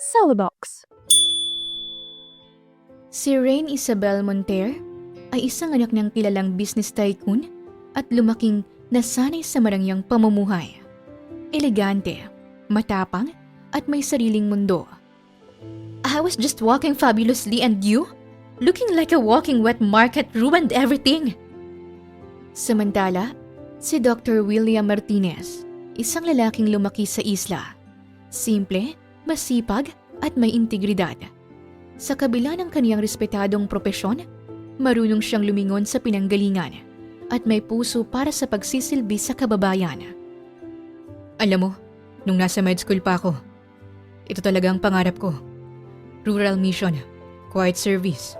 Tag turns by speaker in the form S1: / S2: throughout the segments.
S1: Celebox.
S2: Si Rain Isabel Monter ay isang anak ng kilalang business tycoon at lumaking nasanay sa marangyang pamumuhay. Elegante, matapang, at may sariling mundo. I was just walking fabulously and you? Looking like a walking wet market ruined everything. Samantala, si Dr. William Martinez, isang lalaking lumaki sa isla. Simple, masipag, at may integridad. Sa kabila ng kaniyang respetadong propesyon, marunong siyang lumingon sa pinanggalingan at may puso para sa pagsisilbi sa kababayan. Alam mo, nung nasa med school pa ako, ito talaga ang pangarap ko. Rural mission, quiet service,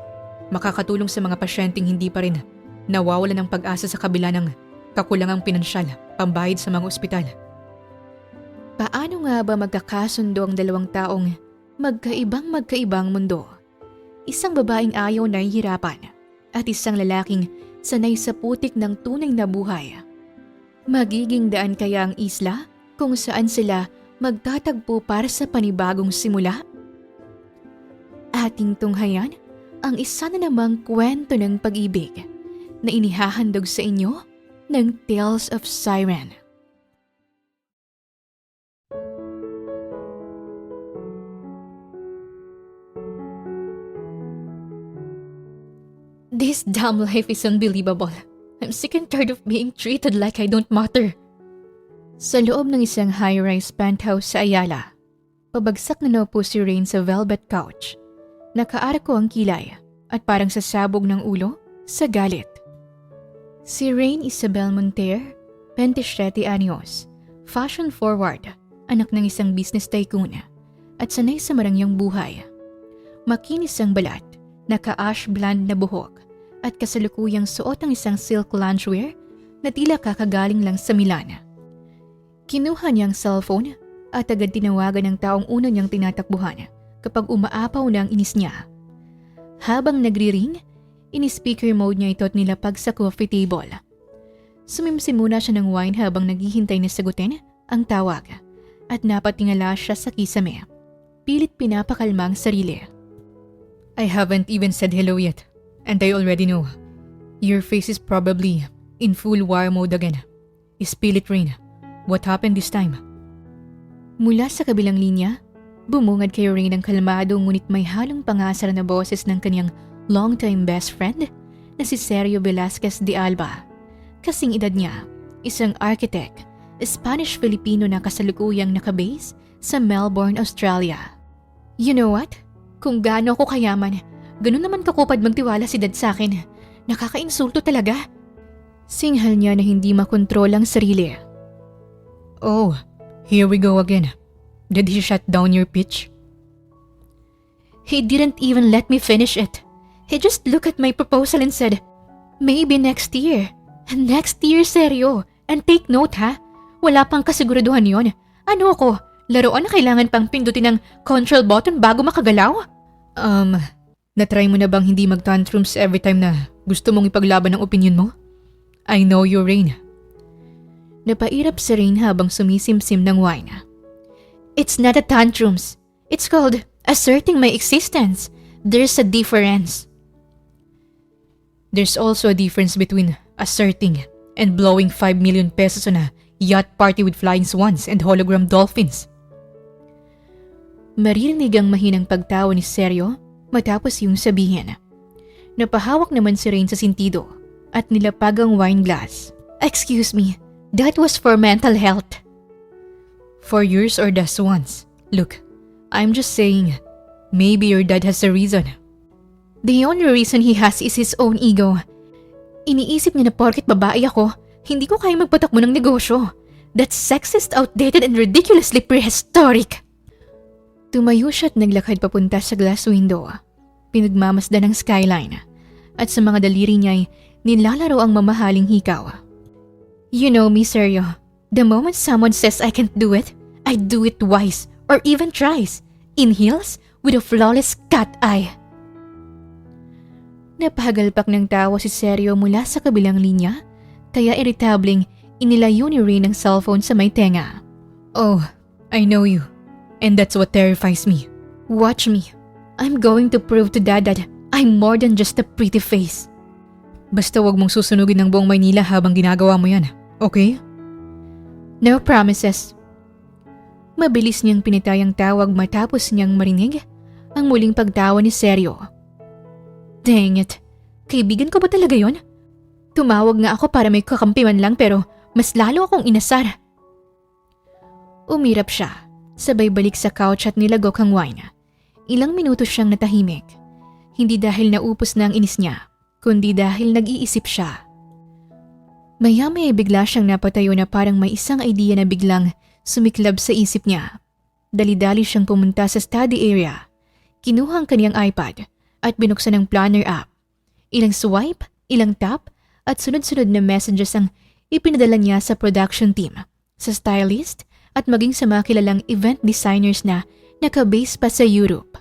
S2: makakatulong sa mga pasyenteng hindi pa rin nawawalan ng pag-asa sa kabila ng kakulangang pinansyal, pambayad sa mga ospital. Paano nga ba magkakasundo ang dalawang taong magkaibang mundo? Isang babaeng ayaw na hihirapan at isang lalaking sanay sa putik ng tunay na buhay. Magiging daan kaya ang isla kung saan sila magtatagpo para sa panibagong simula? Ating tunghayan ang isa na namang kwento ng pag-ibig na inihahandog sa inyo ng Tales of Siren. This damn life is unbelievable. I'm sick and tired of being treated like I don't matter. Sa loob ng isang high-rise penthouse sa Ayala, pabagsak na naupo si Rain sa velvet couch. Nakaarko ang kilay at parang sasabog ng ulo sa galit. Si Rain Isabel Monter, 27 anyos, fashion-forward, anak ng isang business tycoon at sanay sa marangyang buhay. Makinis ang balat, naka-ash blonde na buhok at kasalukuyang suot ang isang silk loungewear na tila kakagaling lang sa Milan. Kinuha niya ang cellphone at agad tinawagan ng taong una niyang tinatakbuhan kapag umaapaw na ang inis niya. Habang nagri-ring, ini-speaker mode niya ito at nilapag sa coffee table. Sumimsim muna siya ng wine habang naghihintay na sagutin ang tawag at napatingala siya sa kisame. Pilit pinapakalma ang sarili. I haven't even said hello yet. And I already know. Your face is probably in full war mode again. Spill it, Rain. What happened this time? Mula sa kabilang linya, bumungad kay Rain ang kalmado ngunit may halong pangasar na boses ng kanyang longtime best friend na si Sergio Velasquez de Alba. Kasing edad niya, isang architect, Spanish-Filipino na kasalukuyang nakabase sa Melbourne, Australia. You know what? Kung gaano ako kayaman, ganun naman kakupad magtiwala si Dad sa akin. Nakakainsulto talaga. Singhal niya na hindi makontrol ang sarili. Oh, here we go again. Did he shut down your pitch? He didn't even let me finish it. He just looked at my proposal and said, maybe next year. Next year, seryo. And take note ha, wala pang kasiguraduhan yon. Ano ako, laruan na kailangan pang pindutin ng control button bago makagalaw? Natry mo na bang hindi mag-tantrums every time na gusto mong ipaglaban ang opinion mo? I know you, Rain. Napairap si Rain habang sumisimsim ng wine. It's not a tantrums. It's called asserting my existence. There's a difference. There's also a difference between asserting and blowing 5 million pesos on a yacht party with flying swans and hologram dolphins. Maririnig ang mahinang pagtawa ni Sergio matapos yung sabihin. Napahawak naman si Rain sa sintido at nilapag ang wine glass. Excuse me, that was for mental health. For yours or the swans? Look, I'm just saying, maybe your dad has a reason. The only reason he has is his own ego. Iniisip niya na porket babae ako, hindi ko kaya magpatakbo ng negosyo. That's sexist, outdated, and ridiculously prehistoric. Tumayo siya at naglakad papunta sa glass window. Pinagmamasdan ng skyline. At sa mga daliri niya ay nilalaro ang mamahaling hikaw. You know me, Sergio. The moment someone says I can't do it, I do it twice or even thrice. In heels with a flawless cat eye. Napahagalpak ng tawa si Sergio mula sa kabilang linya, kaya iritableng inilayo ni Rain ang cellphone sa may tenga. Oh, I know you. And that's what terrifies me. Watch me. I'm going to prove to Dad that I'm more than just a pretty face.
S1: Basta wag mong susunugin ng buong Maynila habang ginagawa mo yan, okay?
S2: No promises. Mabilis niyang pinitay ang tawag matapos niyang marinig ang muling pagtawa ni Seryo. Dang it. Kaibigan ko ba talaga yon? Tumawag nga ako para may kakampi man lang pero mas lalo akong inasar. Umirap siya, sabay balik sa couch at nilagok ang wine. Ilang minuto siyang natahimik. Hindi dahil naupos na ang inis niya, kundi dahil nag-iisip siya. Maya-maya bigla siyang napatayo na parang may isang idea na biglang sumiklab sa isip niya. Dali-dali siyang pumunta sa study area. Kinuha ang kaniyang iPad at binuksan ang planner app. Ilang swipe, ilang tap, at sunod-sunod na messages ang ipinadala niya sa production team, sa stylist, at maging sa mga kilalang event designers na nakabase pa sa Europe.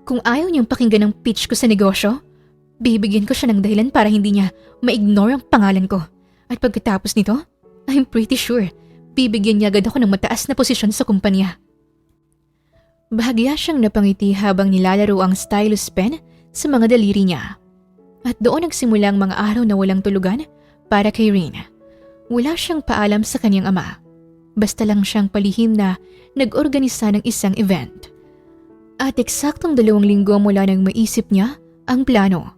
S2: Kung ayaw niyang pakinggan ang pitch ko sa negosyo, bibigyan ko siya ng dahilan para hindi niya ma-ignore ang pangalan ko. At pagkatapos nito, I'm pretty sure bibigyan niya agad ako ng mataas na posisyon sa kumpanya. Bahagya siyang napangiti habang nilalaro ang stylus pen sa mga daliri niya. At doon nagsimula ang mga araw na walang tulugan para kay Rain. Wala siyang paalam sa kanyang ama. Basta lang siyang palihim na nag-organisa ng isang event. At eksaktong 2 linggo mula nang maisip niya ang plano.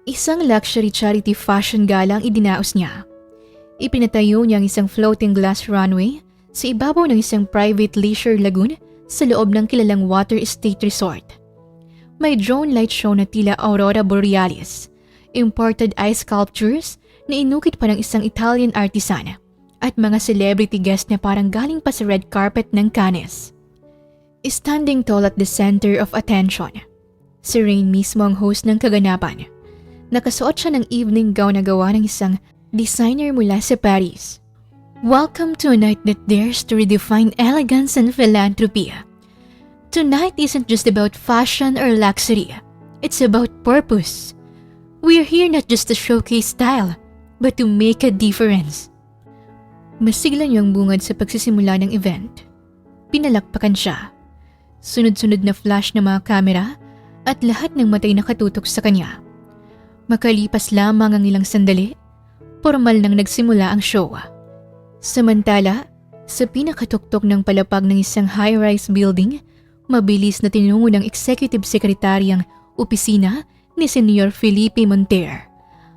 S2: Isang luxury charity fashion gala ang idinaos niya. Ipinatayo niya ang isang floating glass runway sa ibabaw ng isang private leisure lagoon sa loob ng kilalang water estate resort. May drone light show na tila Aurora Borealis, imported ice sculptures na inukit pa ng isang Italian artisan, at mga celebrity guests na parang galing pa sa red carpet ng Cannes. Standing tall at the center of attention, si Rain mismo ang host ng kaganapan. Nakasuot siya ng evening gown na gawa ng isang designer mula sa Paris. Welcome to a night that dares to redefine elegance and philanthropy. Tonight isn't just about fashion or luxury. It's about purpose. We're here not just to showcase style, but to make a difference. Masigla niyang bungad sa pagsisimula ng event. Pinalakpakan siya. Sunod-sunod na flash ng mga kamera at lahat ng matay nakatutok sa kanya. Makalipas lamang ang ilang sandali, formal nang nagsimula ang show. Samantala, sa pinakatuktok ng palapag ng isang high-rise building, mabilis na tinungo ng executive secretary ang opisina ni Senyor Felipe Monter,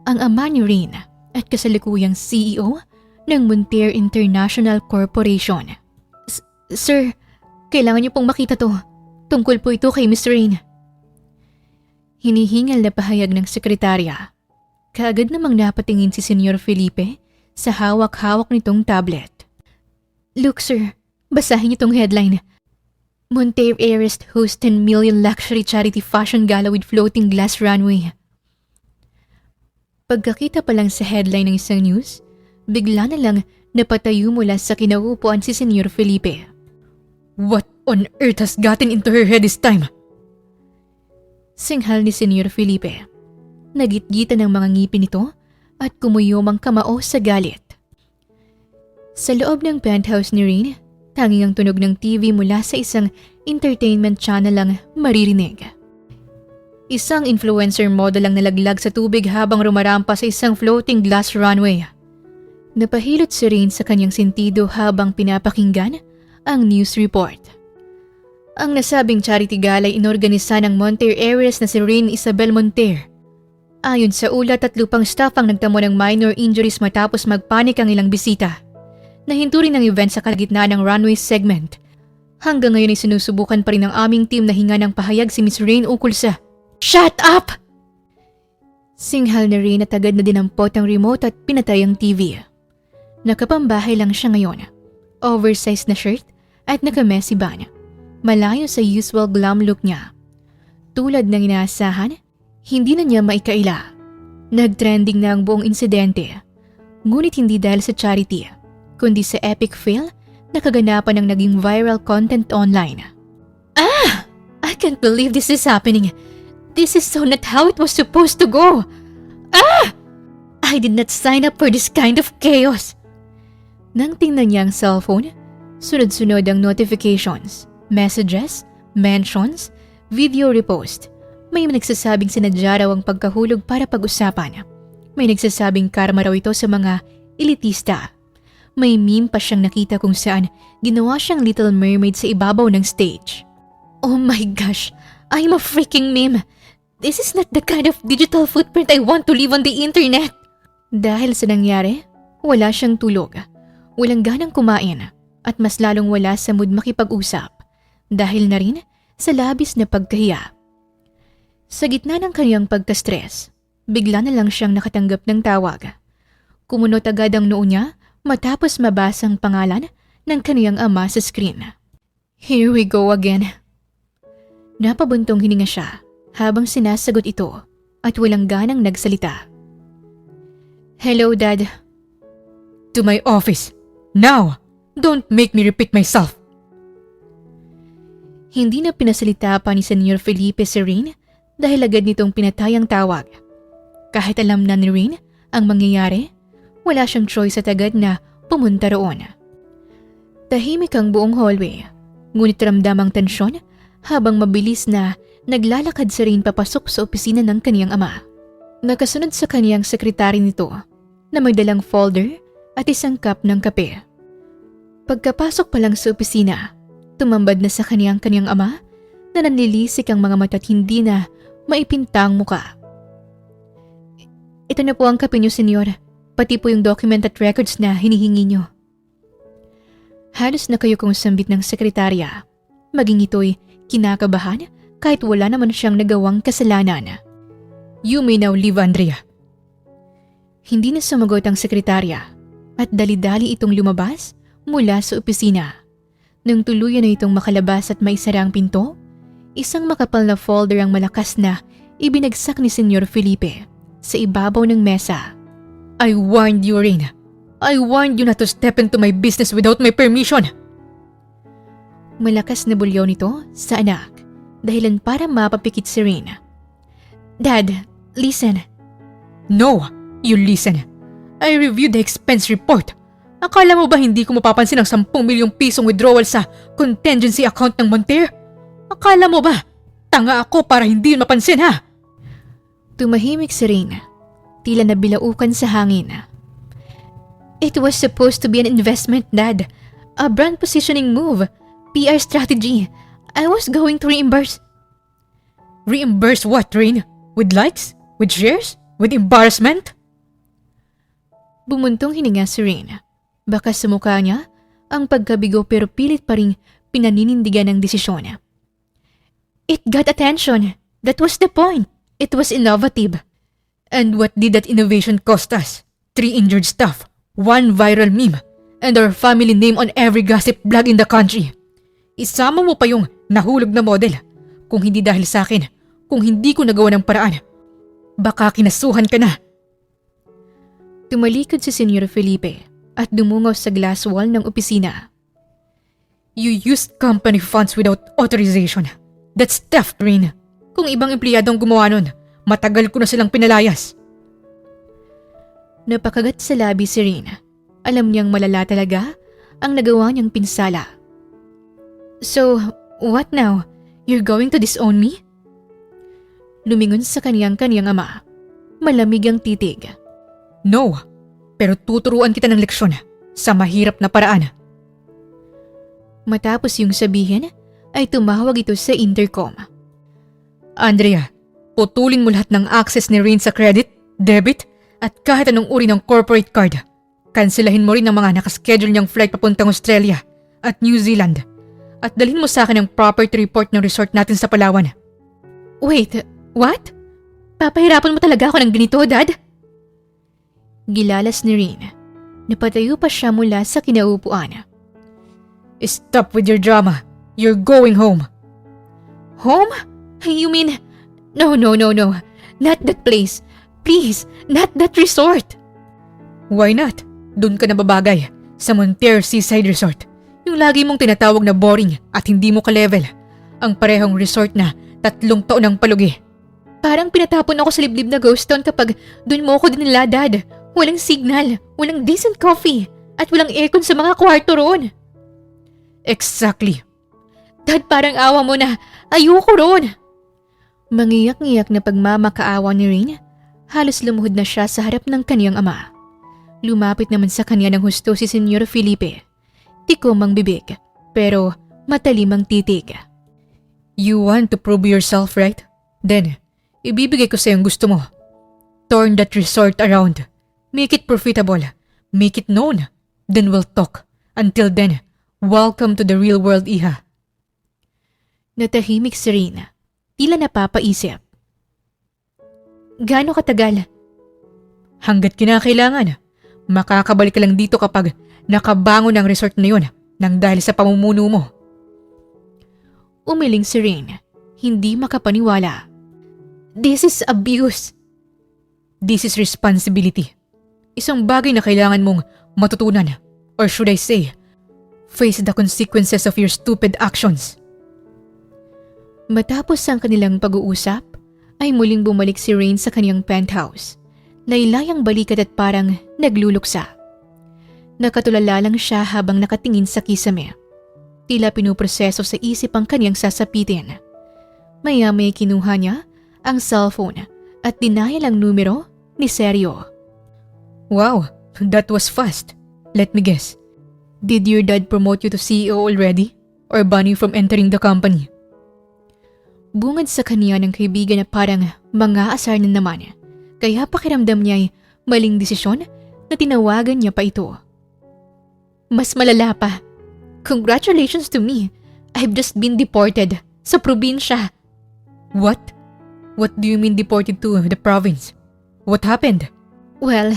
S2: ang ama ni Rain at kasalukuyang CEO ng Monter International Corporation. Sir, kailangan niyo pong makita to. Tungkol po ito kay Miss Rain. Hinihingal na pahayag ng sekretarya. Kaagad namang napatingin si Senyor Felipe sa hawak-hawak nitong tablet. Look sir, basahin niyo tong headline. Monter Heiress hosts 10 million luxury charity fashion gala with floating glass runway. Pagkakita pa lang sa headline ng isang news, bigla na lang napatayo mula sa kinaupuan si Senyor Felipe.
S1: What on earth has gotten into her head this time?
S2: Singhal ni Senyor Felipe. Nagitgitan ng mga ngipin nito at kumuyom ang kamao sa galit. Sa loob ng penthouse ni Rain, tanging ang tunog ng TV mula sa isang entertainment channel lang maririnig. Isang influencer model ang nalaglag sa tubig habang rumarampa sa isang floating glass runway. Napahilot si Rain sa kanyang sentido habang pinapakinggan ang news report. Ang nasabing charity gala ay inorganisa ng Monter Heiress na si Rain Isabel Monter. Ayon sa ulat, 3 staff ang nagtamo ng minor injuries matapos magpanik ang ilang bisita. Nahinto rin ang event sa kalagitnaan ng runway segment. Hanggang ngayon ay sinusubukan pa rin ng aming team na hinga ng pahayag si Miss Rain ukol sa "Shut up!" Singhal na Rain at agad na dinampot ang remote at pinatay ang TV. Nakapambahay lang siya ngayon. Oversized na shirt at naka-messy bun. Malayo sa usual glam look niya. Tulad ng inaasahan, hindi na niya maikaila. Nag-trending na ang buong insidente. Ngunit hindi dahil sa charity, kundi sa epic fail na kaganapan ng naging viral content online. I can't believe this is happening. This is so not how it was supposed to go. I did not sign up for this kind of chaos. Nang tingnan niya ang cellphone, sunod-sunod ang notifications, messages, mentions, video repost. May nagsasabing sinadya raw ang pagkahulog para pag-usapan. May nagsasabing karma raw ito sa mga elitista. May meme pa siyang nakita kung saan ginawa siyang Little Mermaid sa ibabaw ng stage. Oh my gosh, I'm a freaking meme. This is not the kind of digital footprint I want to leave on the internet. Dahil sa nangyari, wala siyang tulog, walang ganang kumain, at mas lalong wala sa mood makipag-usap. Dahil na rin sa labis na pagkahiya. Sa gitna ng kanyang pagka-stress, bigla na lang siyang nakatanggap ng tawag. Kumunot agad ang noo niya matapos mabasa ang pangalan ng kaniyang ama sa screen. Here we go again. Napabuntong hininga siya habang sinasagot ito at walang ganang nagsalita. Hello, Dad.
S1: To my office. Now! Don't make me repeat myself.
S2: Hindi na pinasalita pa ni Senyor Felipe si Rain dahil agad nitong pinatay ang tawag. Kahit alam na ni Rain ang mangyayari, wala siyang choice at agad na pumunta roon. Tahimik ang buong hallway, ngunit ramdam ang tensyon habang mabilis na naglalakad si Rain papasok sa opisina ng kaniyang ama. Nakasunod sa kaniyang sekretary nito na may dalang folder at isang cup ng kape. Pagkapasok pa lang sa opisina, tumambad na sa kaniyang ama na nanlilisik ang mga mata at hindi na maipintang muka. Ito na po ang kape niyo, senyor. Pati po yung document at records na hinihingi niyo. Halos na kayo kung sambit ng sekretarya. Maging ito'y kinakabahan kahit wala naman siyang nagawang kasalanan.
S1: You may now leave, Andrea.
S2: Hindi na sumagot ang sekretarya at dali-dali itong lumabas mula sa opisina. Nang tuluyan na itong makalabas at maisara ang pinto, isang makapal na folder ang malakas na ibinagsak ni Senyor Felipe sa ibabaw ng mesa.
S1: I warned you, Rain. I warned you not to step into my business without my permission.
S2: Malakas na bulyaw nito sa anak, dahilan para mapapikit si Rain. Dad, listen.
S1: No, you listen. I reviewed the expense report. Akala mo ba hindi ko mapapansin ang 10 milyong pisong withdrawal sa contingency account ng Monter? Akala mo ba tanga ako para hindi yun mapansin, ha?
S2: Tumahimik si Rain, tila nabilaukan sa hangin. It was supposed to be an investment, Dad. A brand positioning move. PR strategy. I was going to reimburse.
S1: Reimburse what, Rain? With likes? With shares? With embarrassment?
S2: Bumuntong hininga si Rain. Baka sa mukha niya ang pagkabigo pero pilit pa ring pinaninindigan ng desisyon. It got attention. That was the point. It was innovative.
S1: And what did that innovation cost us? 3 injured staff, 1 viral meme, and our family name on every gossip blog in the country. Isama mo pa yung nahulog na model. Kung hindi dahil sa akin, kung hindi ko nagawa ng paraan, baka kinasuhan ka na.
S2: Tumalikod si Senyor Felipe at dumungaw sa glass wall ng opisina.
S1: You used company funds without authorization. That's theft, Rain. Kung ibang empleyado ang gumawa nun, matagal ko na silang pinalayas.
S2: Napakagat sa labi si Rain. Alam niyang malala talaga ang nagawa niyang pinsala. So, what now? You're going to disown me? Lumingon sa kaniyang ama. Malamig ang titig.
S1: No, pero tuturuan kita ng leksyon sa mahirap na paraan.
S2: Matapos yung sabihin, ay tumawag ito sa intercom.
S1: Andrea, putulin mo lahat ng access ni Rain sa credit, debit, at kahit anong uri ng corporate card. Kanselahin mo rin ang mga nakaschedule niyang flight papuntang Australia at New Zealand. At dalhin mo sa akin ang property report ng resort natin sa Palawan.
S2: Wait, what? Papahirapan mo talaga ako ng ganito, Dad? Gilalas ni Rain. Napatayo pa siya mula sa kinaupuan.
S1: Stop with your drama. You're going home.
S2: Home? You mean... No. Not that place. Please, not that resort.
S1: Why not? Doon ka nababagay. Sa Monter Seaside Resort. Yung lagi mong tinatawag na boring at hindi mo ka-level. Ang parehong resort na 3 taon ang palugi.
S2: Parang pinatapon ako sa liblib na ghost town kapag doon mo ako dinala, Dad. Walang signal, walang decent coffee, at walang aircon sa mga kwarto roon.
S1: Exactly.
S2: Dad, parang awa mo na. Ayoko ron. Mangiyak-ngiyak na pagmamakaawa ni Rain, halos lumuhod na siya sa harap ng kaniyang ama. Lumapit naman sa kanya ng husto si Senyor Felipe. Tikom ang bibig, pero matalim ang titig.
S1: You want to prove yourself, right? Then, ibibigay ko sa'yo ang gusto mo. Turn that resort around. Make it profitable. Make it known. Then we'll talk. Until then, welcome to the real world, Iha.
S2: Natahimik si Rain. Tila napapaisip. Gaano katagal?
S1: Hanggat kinakailangan. Makakabalik ka lang dito kapag nakabangon ang resort na yun nang dahil sa pamumuno mo.
S2: Umiling si Rain. Hindi makapaniwala. This is abuse.
S1: This is responsibility. Isang bagay na kailangan mong matutunan. Or should I say, face the consequences of your stupid actions.
S2: Matapos ang kanilang pag-uusap, ay muling bumalik si Rain sa kanyang penthouse. Laylayang balikat at parang nagluluksa. Nakatulala lang siya habang nakatingin sa kisame. Tila pinuproseso sa isip ang kanyang sasapitin. Maya-may kinuha niya ang cellphone at dinayal ang numero ni Sergio.
S1: Wow, that was fast. Let me guess. Did your dad promote you to CEO already? Or ban you from entering the company?
S2: Bungad sa kanya ng kaibigan na parang mga-asar na naman. Kaya pakiramdam niya ay maling desisyon na tinawagan niya pa ito. Mas malala pa. Congratulations to me. I've just been deported sa probinsya.
S1: What? What do you mean deported to the province? What happened?
S2: Well,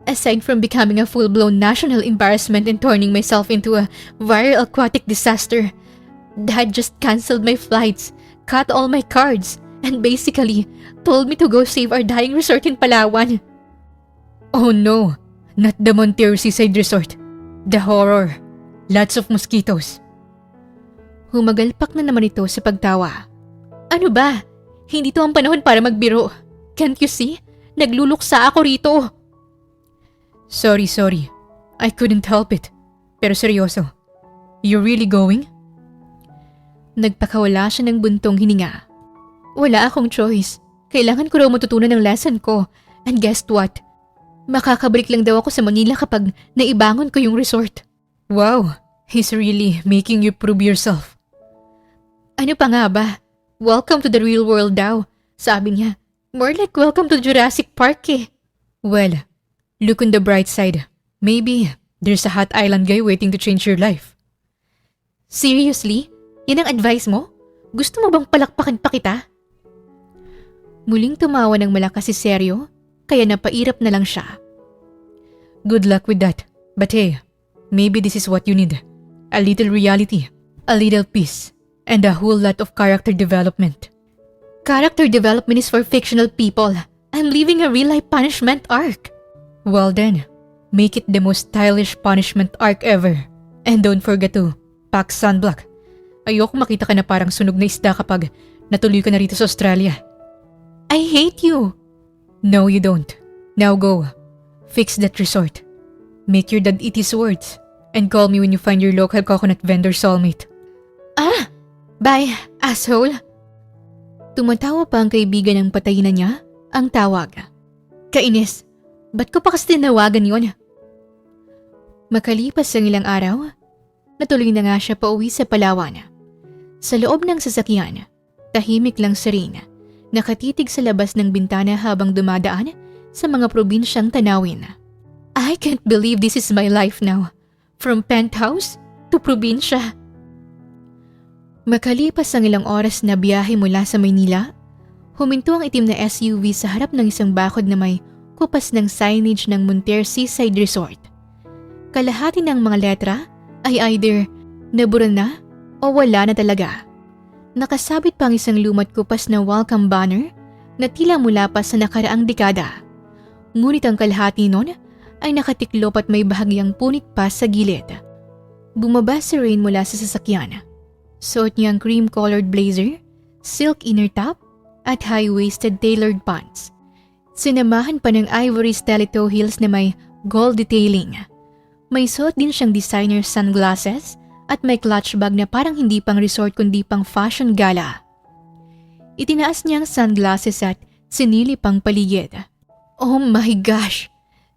S2: aside from becoming a full-blown national embarrassment and turning myself into a viral aquatic disaster, Dad just cancelled my flights, cut all my cards, and basically told me to go save our dying resort in Palawan.
S1: Oh no, not the Montero Seaside Resort. The horror. Lots of mosquitoes.
S2: Humagalpak na naman ito sa pagtawa. Ano ba? Hindi to ang panahon para magbiro. Can't you see? Nagluluksa ako rito.
S1: Sorry. I couldn't help it. Pero seryoso. You really going?
S2: Nagpakawala siya ng buntong hininga. Wala akong choice. Kailangan ko raw matutunan ng lesson ko. And guess what? Makakabalik lang daw ako sa Manila kapag naibangon ko yung resort.
S1: Wow, he's really making you prove yourself.
S2: Ano pa nga ba? Welcome to the real world daw. Sabi niya, more like welcome to Jurassic Park eh.
S1: Well, look on the bright side. Maybe there's a hot island guy waiting to change your life.
S2: Seriously? Yan ang advice mo? Gusto mo bang palakpakan pa kita? Muling tumawa ng malakas si Sergio, kaya napairap na lang siya.
S1: Good luck with that. But hey, maybe this is what you need. A little reality, a little peace, and a whole lot of character development.
S2: Character development is for fictional people. I'm living a real-life punishment arc.
S1: Well then, make it the most stylish punishment arc ever. And don't forget to pack sunblock. Ayoko makita ka na parang sunog na isda kapag natuloy ka na rito sa Australia.
S2: I hate you.
S1: No, you don't. Now go. Fix that resort. Make your dad eat his words. And call me when you find your local coconut vendor soulmate.
S2: Ah! Bye, asshole. Tumatawa pa ang kaibigan ng patayin na niya ang tawag. Kainis, ba't ko pa kasi tinawagan yon? Makalipas ang ilang araw, natuloy na nga siya pauwi sa Palawan. Sa loob ng sasakyan, tahimik lang si Rain, nakatitig sa labas ng bintana habang dumadaan sa mga probinsyang tanawin. I can't believe this is my life now. From penthouse to probinsya. Makalipas ang ilang oras na biyahe mula sa Maynila, huminto ang itim na SUV sa harap ng isang bakod na may kupas ng signage ng Montero Seaside Resort. Kalahati ng mga letra ay either nabura na o wala na talaga. Nakasabit pa ang isang lumot kupas na welcome banner na tila mula pa sa nakaraang dekada. Ngunit ang kalahati nun ay nakatiklop at may bahagyang punit pa sa gilid. Bumaba si Rain mula sa sasakyan. Suot niya ang cream-colored blazer, silk inner top, at high-waisted tailored pants. Sinamahan pa ng ivory stiletto heels na may gold detailing. May suot din siyang designer sunglasses at may clutch bag na parang hindi pang resort kundi pang fashion gala. Itinaas niya ang sunglasses at sinilip ang paligid. Oh my gosh!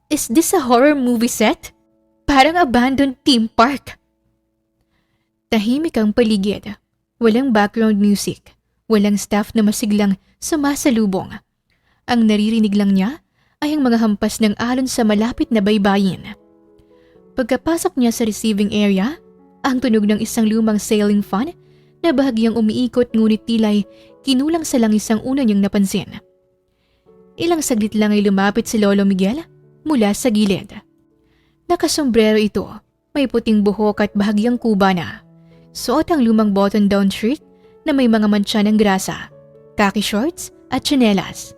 S2: Is this a horror movie set? Parang abandoned theme park. Tahimik ang paligid. Walang background music. Walang staff na masiglang sumasalubong. Ang naririnig lang niya ay ang mga hampas ng alon sa malapit na baybayin. Pagkapasok niya sa receiving area, ang tunog ng isang lumang sailing fan na bahagyang umiikot ngunit tila'y kinulang sa langis ang una niyang napansin. Ilang saglit lang ay lumapit si Lolo Miguel mula sa gilid. Nakasombrero ito, may puting buhok at bahagyang kuba na. Suot ang lumang button-down shirt na may mga mantsa ng grasa, khaki shorts at tsinelas.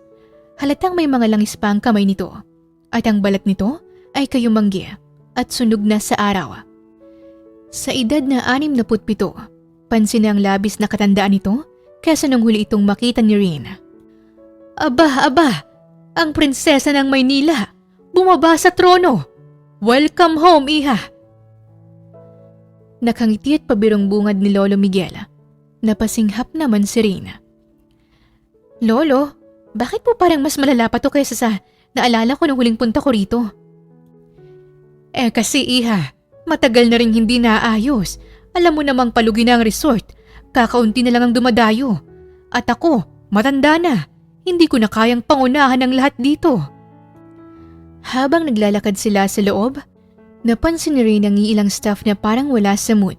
S2: Halatang may mga langis pa ang kamay nito at ang balat nito ay kayumanggi at sunog na sa araw. Sa edad na 67, pansin na ang labis na katandaan nito kesa nung huli itong makita ni Rain. Aba, ang prinsesa ng Maynila, bumaba sa trono. Welcome home, iha. Nakangiti at pabirong bungad ni Lolo Miguel. Napasinghap naman si Rain. Lolo, bakit po parang mas malala pa to kaysa sa naalala ko nung huling punta ko rito? Kasi iha, matagal na rin hindi naayos. Alam mo namang palugi na ang resort. Kakaunti na lang ang dumadayo. At ako, matanda na. Hindi ko na kayang pangunahan ang lahat dito. Habang naglalakad sila sa loob, napansin ni Rain ang ilang staff na parang wala sa mood.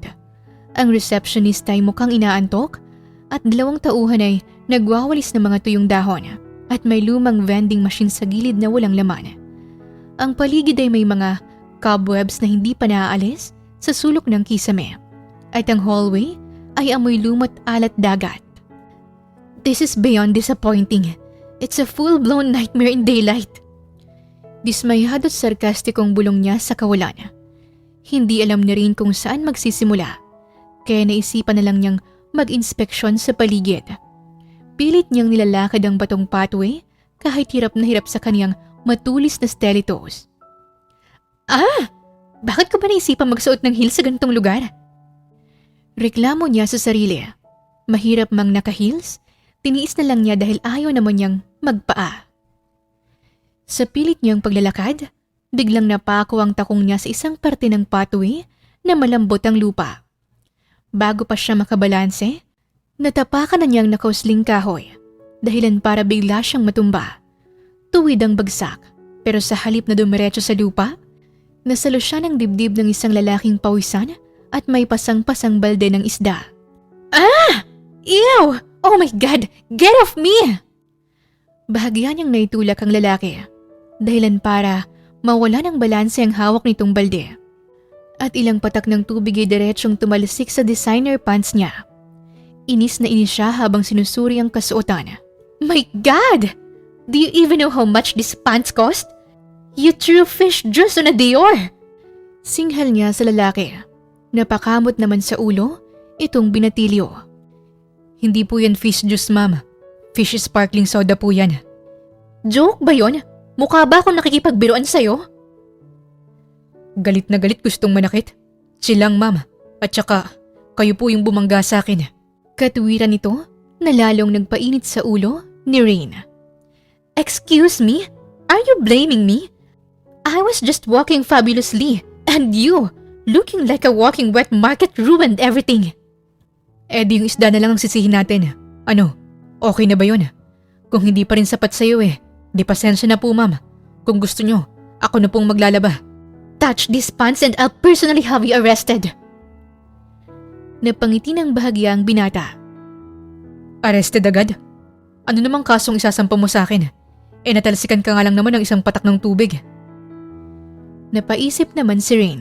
S2: Ang receptionist ay mukhang inaantok at dalawang tauhan ay nagwawalis ng mga tuyong dahon at may lumang vending machine sa gilid na walang laman. Ang paligid ay may mga cobwebs na hindi pa naaalis sa sulok ng kisame at ang hallway ay amoy lumot alat dagat. This is beyond disappointing. It's a full-blown nightmare in daylight. Dismayado at sarkastikong bulong niya sa kawalan. Hindi alam na rin kung saan magsisimula, kaya naisipan na lang niyang mag-inspeksyon sa paligid. Pilit niyang nilalakad ang batong pathway kahit hirap na hirap sa kaniyang matulis na stilettos. Bakit ko ba naisipan magsuot ng heels sa ganitong lugar? Reklamo niya sa sarili. Mahirap mang naka-heels, tiniis na lang niya dahil ayaw naman niyang magpaa. Sa pilit niyang paglalakad, biglang napako ang takong niya sa isang parte ng pathway na malambot ang lupa. Bago pa siya makabalanse, natapakan na niyang nakausling kahoy, dahilan para bigla siyang matumba. Tuwid ang bagsak, pero sa halip na dumiretso sa lupa, nasalo siya ng dibdib ng isang lalaking pawisan at may pasang-pasang balde ng isda. Ew! Oh my God! Get off me! Bahagya niyang naitulak ang lalaki, dahilan para mawala ng balanse ang hawak nitong balde. At ilang patak ng tubig ay diretsyong tumalisik sa designer pants niya. Inis na inis siya habang sinusuri ang kasuotan. My God! Do you even know how much these pants cost? You threw fish juice on a Dior! Singhal niya sa lalaki. Napakamot naman sa ulo itong binatilyo. Hindi po yan fish juice, ma'am. Fish sparkling soda po yan. Joke ba yon? Mukha ba akong nakikipagbiruan sa'yo? Galit na galit, gustong manakit. Chill lang, ma'am. At saka, kayo po yung bumangga sa akin. Katuwiran nito na lalong nagpainit sa ulo ni Rain. Excuse me? Are you blaming me? I was just walking fabulously and you, looking like a walking wet market, ruined everything. Di yung isda na lang ang sisihin natin. Ano, okay na ba yun? Kung hindi pa rin sapat sa'yo di pasensya na po, ma'am. Kung gusto nyo, ako na pong maglalaba. Touch these pants and I'll personally have you arrested. Napangiti ng bahagya ang binata. Arrested agad? Ano namang kasong isasampa mo sa akin? Natalsikan ka nga lang naman ng isang patak ng tubig. Napaisip naman si Rain.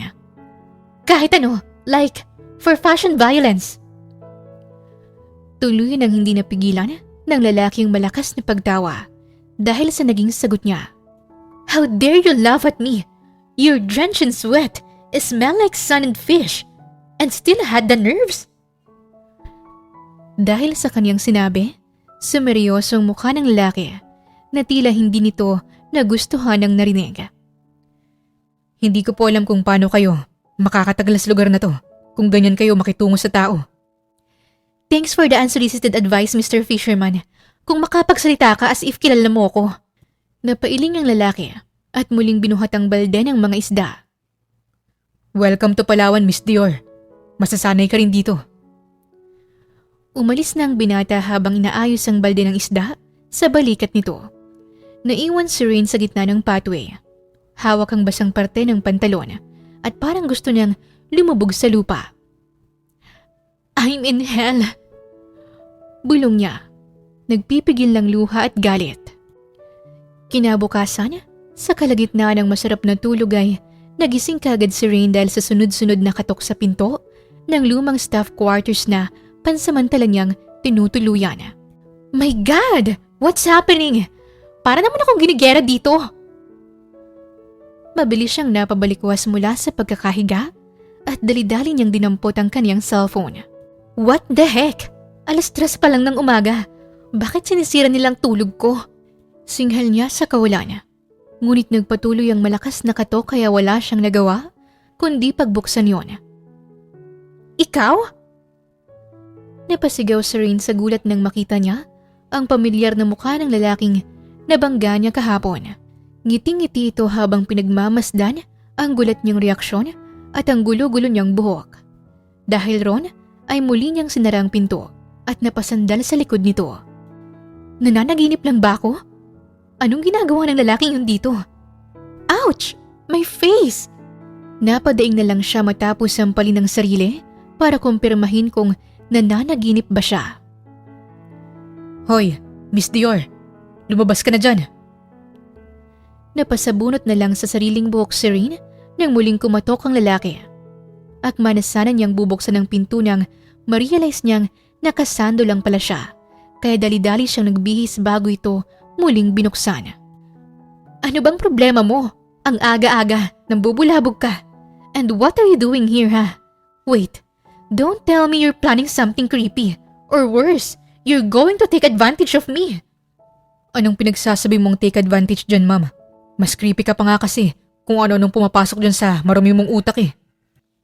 S2: Kahit ano, like, for fashion violence. Tuloy nang hindi napigilan ng lalaking malakas na pagtawa dahil sa naging sagot niya. How dare you laugh at me? You're drenched in sweat, smell like sun and fish, and still had the nerves? Dahil sa kanyang sinabi, sumeryosong mukha ng lalaki na tila hindi nito nagustuhan ang narinig. Hindi ko po alam kung paano kayo makakatagal sa lugar na to.
S1: kung ganyan kayo makitungo sa tao.
S2: Thanks for the unsolicited advice, Mr. Fisherman. Kung makapagsalita ka as if kilala mo ko. Napailing ang lalaki at muling binuhat ang balde ng mga isda.
S1: Welcome to Palawan, Miss Dior. Masasanay ka rin dito.
S2: Umalis na ang binata habang inaayos ang balde ng isda sa balikat nito. Naiwan si Rain sa gitna ng pathway. Hawak ang basang parte ng pantalon at parang gusto niyang lumubog sa lupa. I'm in hell. Bulong niya. Nagpipigil ng luha at galit. Kinabukasan, sa kalagitnaan ng masarap na tulog ay nagising kagad si Rain dahil sa sunod-sunod na katok sa pinto ng lumang staff quarters na pansamantala niyang tinutuluyan. My God! What's happening? Para naman akong ginigera dito. Mabilis siyang napabalikwas mula sa pagkakahiga at dali-dali niyang dinampot ang kaniyang cellphone. What the heck? 3:00 pa lang ng umaga. Bakit sinisira nilang tulog ko? Singhal niya sa kawalan. Ngunit nagpatuloy ang malakas na katok kaya wala siyang nagawa kundi pagbuksan yon. Ikaw? Napasigaw si Rain sa gulat nang makita niya ang pamilyar na mukha ng lalaking nabangga niya kahapon. Ngiting-ngiti ito habang pinagmamasdan ang gulat niyang reaksyon at ang gulo-gulo niyang buhok. Dahil ron ay muli niyang sinara ang pinto at napasandal sa likod nito. Nananaginip lang ba ako? Anong ginagawa ng lalaking yun dito? Ouch! My face! Napadaing na lang siya matapos sampalin ng sarili para kumpirmahin kung nananaginip ba siya.
S1: Hoy, Miss Dior, lumabas ka na dyan.
S2: Napasabunot na lang sa sariling buhok si Rain nang muling kumatok ang lalaki. Akma na sana niyang bubuksan ang pinto nang ma-realize niyang nakasando lang pala siya, kaya dali-dali siyang nagbihis bago ito muling binuksan. Ano bang problema mo? Ang aga-aga, nambubulabog ka. And what are you doing here, ha? Wait, don't tell me you're planning something creepy. Or worse, you're going to take advantage of me.
S1: Anong pinagsasabi mong take advantage dyan, ma'am? Mas creepy ka pa nga kasi kung ano-anong pumapasok dyan sa marumi mong utak eh.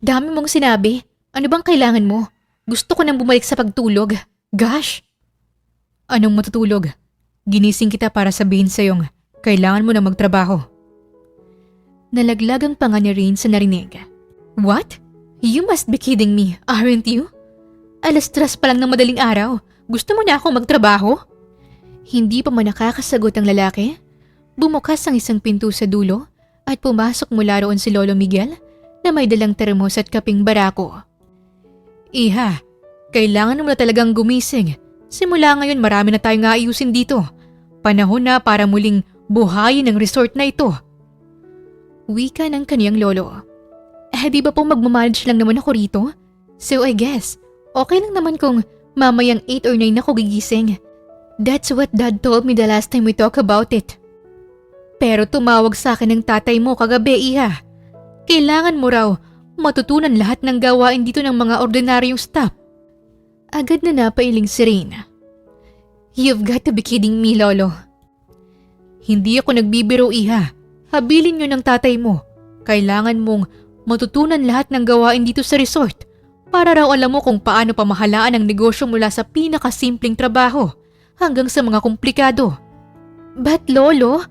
S2: Dami mong sinabi. Ano bang kailangan mo? Gusto ko nang bumalik sa pagtulog. Gosh!
S1: Anong matutulog? Ginising kita para sabihin sa'yong kailangan mo na magtrabaho.
S2: Nalaglag ang panga ni Rain sa narinig. What? You must be kidding me, aren't you? 3:00 pa lang ng madaling araw. Gusto mo na akong magtrabaho? Hindi pa man nakakasagot ang lalaki. Bumukas ang isang pinto sa dulo at pumasok mula roon si Lolo Miguel na may dalang termos at kaping barako.
S1: Iha, kailangan mo na talagang gumising. Simula ngayon marami na tayong aayusin dito. Panahon na para muling buhayin ang resort na ito.
S2: Wika ng kaniyang lolo. Di ba po magmamanage lang naman ako rito? So I guess, okay lang naman kung mamayang 8 or 9 ako gigising. That's what Dad told me the last time we talk about it. Pero tumawag sa akin ng tatay mo kagabi, Iha. Kailangan mo raw matutunan lahat ng gawain dito ng mga ordinaryong staff. Agad na napailing si Rain. You've got to be kidding me, Lolo.
S1: Hindi ako nagbibiro, Iha. Habilin nyo ng tatay mo. Kailangan mong matutunan lahat ng gawain dito sa resort para raw alam mo kung paano pamahalaan ang negosyo mula sa pinakasimpleng trabaho hanggang sa mga komplikado.
S2: But Lolo?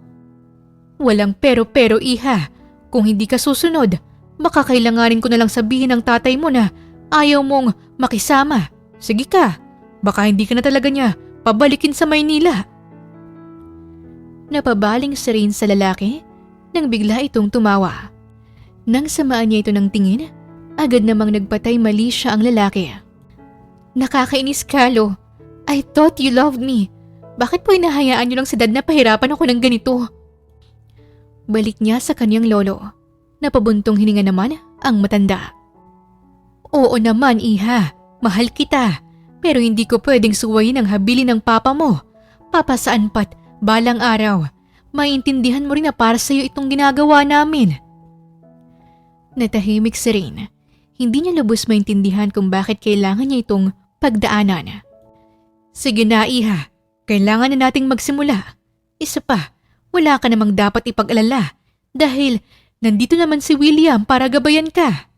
S1: Walang pero-pero, Iha. Kung hindi ka susunod, baka kailanganin ko na lang sabihin ng tatay mo na ayaw mong makisama. Sige ka, baka hindi ka na talaga niya pabalikin sa Maynila.
S2: Napabaling si Rain sa lalaki nang bigla itong tumawa. Nang samaan niya ito ng tingin, agad namang nagpatay mali siya ang lalaki. Nakakainis ka, Lo. I thought you loved me. Bakit po hinahayaan niyo lang si Dad na pahirapan ako ng ganito? Balik niya sa kanyang lolo. Napabuntong hininga naman ang matanda. Oo naman, Iha. Mahal kita. Pero hindi ko pwedeng suwayin ang habilin ng papa mo. Papa saan pat, balang araw. Maintindihan mo rin na para sa'yo itong ginagawa namin. Natahimik si Rain. Hindi niya lubos maintindihan kung bakit kailangan niya itong pagdaanan.
S1: Sige na, Iha. Kailangan na nating magsimula. Isa pa, wala ka namang dapat ipag-alala dahil nandito naman si William para gabayan ka.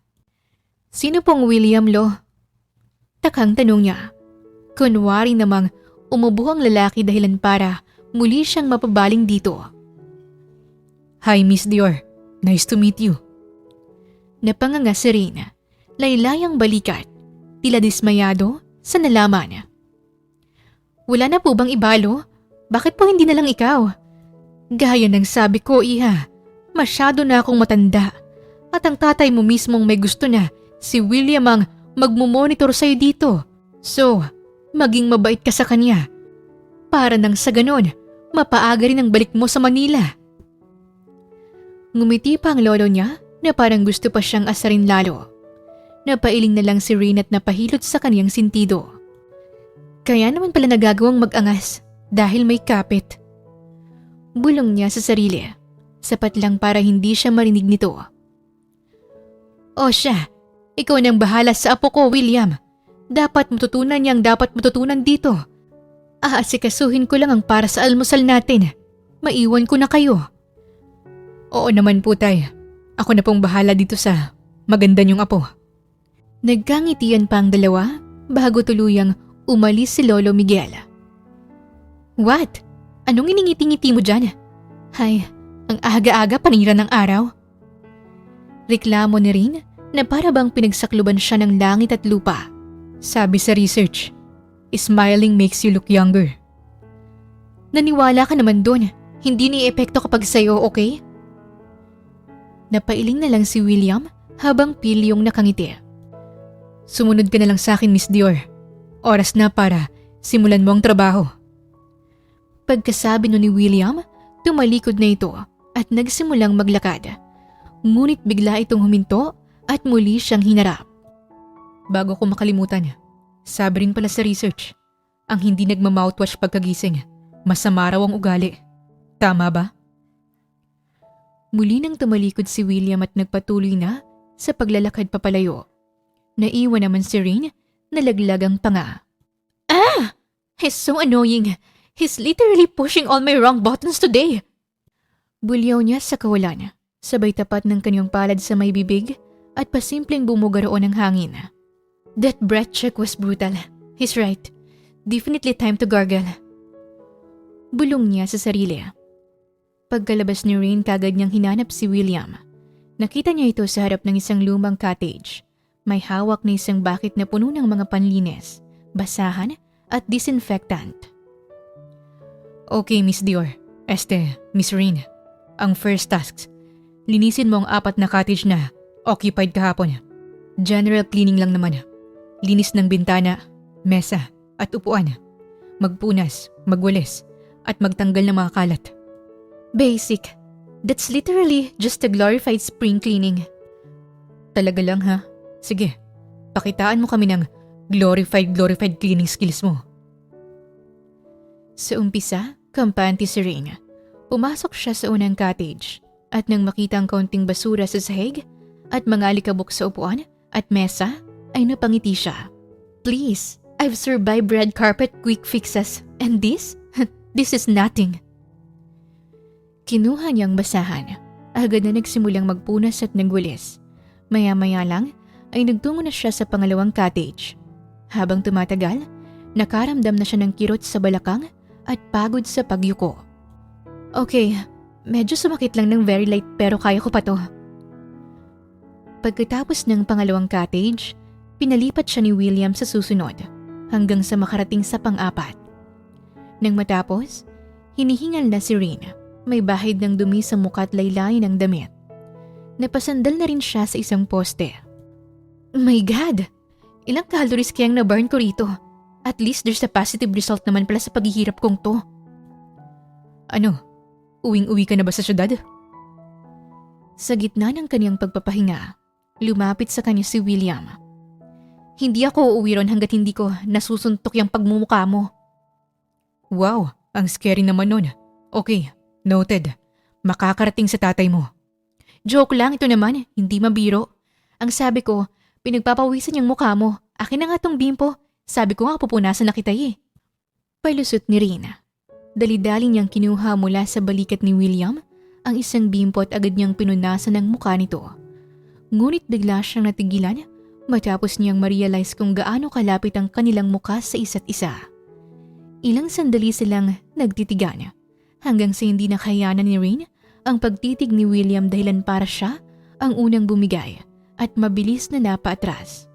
S2: Sino pong William Lo? Takang tanong niya. Kunwari namang umubo ang lalaki dahilan para muli siyang mapabaling dito.
S1: Hi, Miss Dior. Nice to meet you.
S2: Napanganga si Rain. Laylayang balikat. Tila dismayado sa nalaman. Wala na po bang ibalo? Bakit po hindi na lang ikaw? Gaya ng sabi ko, Iha, masyado na akong matanda. At ang tatay mo mismong may gusto na si William ang magmumonitor sa'yo dito. So, maging mabait ka sa kanya. Para nang sa ganon, mapaaga rin ang balik mo sa Manila. Ngumiti pa ang lolo niya na parang gusto pa siyang asarin lalo. Napailing na lang si Rain at napahilot sa kaniyang sintido. Kaya naman pala nagagawang mag-angas dahil may kapit. Bulong niya sa sarili. Sapat lang para hindi siya marinig nito. O siya, ikaw nang bahala sa apo ko, William. Dapat matutunan niyang dapat matutunan dito. Aasikasuhin ko lang ang para sa almusal natin. Maiwan ko na kayo.
S1: Oo naman po, tay. Ako na pong bahala dito sa maganda niyong apo.
S2: Nagkangitian pa ang dalawa bago tuluyang umalis si Lolo Miguel. What? Anong iningiti-ngiti mo dyan? Hay, ang aga-aga panira ng araw. Reklamo ni Rain na para bang pinagsakluban siya ng langit at lupa.
S1: Sabi sa research, smiling makes you look younger.
S2: Naniwala ka naman doon. Hindi ni epekto kapag sa'yo, okay? Napailing na lang si William habang pilyong nakangiti.
S1: Sumunod ka na lang sa akin, Miss Dior. Oras na para simulan mo ang trabaho.
S2: Pagkasabi ni William, tumalikod na ito at nagsimulang maglakad. Ngunit bigla itong huminto at muli siyang hinarap.
S1: Bago ko makalimutan, sabi rin pala sa research, ang hindi nagmamouthwash pagkagising, masama raw ang ugali. Tama ba?
S2: Muli nang tumalikod si William at nagpatuloy na sa paglalakad papalayo. Naiwan naman si Rain na laglagang panga. Ah! He's so annoying. He's literally pushing all my wrong buttons today. Bulyaw niya sa kawalan, sabay tapat ng kanyang palad sa may bibig at pasimpleng bumuga roon ng hangin. That breath check was brutal. He's right. Definitely time to gargle. Bulong niya sa sarili. Pagkalabas ni Rain, kagad niyang hinanap si William. Nakita niya ito sa harap ng isang lumang cottage. May hawak na isang bucket na puno ng mga panlinis, basahan at disinfectant.
S1: Okay, Miss Dior. Miss Rain. Ang first task, linisin mo ang 4 na cottage na occupied kahapon. General cleaning lang naman. Linis ng bintana, mesa at upuan. Magpunas, magwalis at magtanggal ng mga kalat.
S2: Basic. That's literally just a glorified spring cleaning.
S1: Talaga lang ha? Sige, pakitaan mo kami ng glorified cleaning skills mo.
S2: Sa umpisa, kampante si Rain. Pumasok siya sa unang cottage at nang makita ang kaunting basura sa sahig at mga alikabok sa upuan at mesa, ay napangiti siya. Please, I've survived red carpet quick fixes and this? This is nothing. Kinuha niyang basahan. Agad na nagsimulang magpunas at nagwalis. Maya-maya lang ay nagtungo na siya sa pangalawang cottage. Habang tumatagal, nakaramdam na siya ng kirot sa balakang at pagod sa pagyuko. Okay, medyo sumakit lang ng very light pero kaya ko pa to. Pagkatapos ng pangalawang cottage, pinalipat siya ni William sa susunod hanggang sa makarating sa pang-4. Nang matapos, hinihingal na si Rain. May bahid ng dumi sa mukha at laylayin ng damit. Napasandal na rin siya sa isang poste. My God! Ilang calories kayang na-burn ko rito? At least there's a positive result naman pala sa paghihirap kong to.
S1: Ano? Uwing-uwi ka na ba sa syudad?
S2: Sa gitna ng kanyang pagpapahinga, lumapit sa kanya si William. Hindi ako uuwi ron hanggat hindi ko nasusuntok yung pagmumukha mo.
S1: Wow, ang scary naman nun. Okay, noted. Makakarating sa tatay mo.
S2: Joke lang ito naman, hindi mabiro. Ang sabi ko, pinagpapawisan yung mukha mo. Akin na nga tong bimpo. Sabi ko nga pupunasan na kita eh. Palusot ni Rina. Dali-dali niyang kinuha mula sa balikat ni William ang isang bimpo at agad niyang pinunasan ng mukha nito. Ngunit bigla siyang natigilan matapos niyang ma-realize kung gaano kalapit ang kanilang muka sa isa't isa. Ilang sandali silang nagtitigan hanggang sa hindi nakayanan ni Rain ang pagtitig ni William dahilan para siya ang unang bumigay at mabilis na napaatras.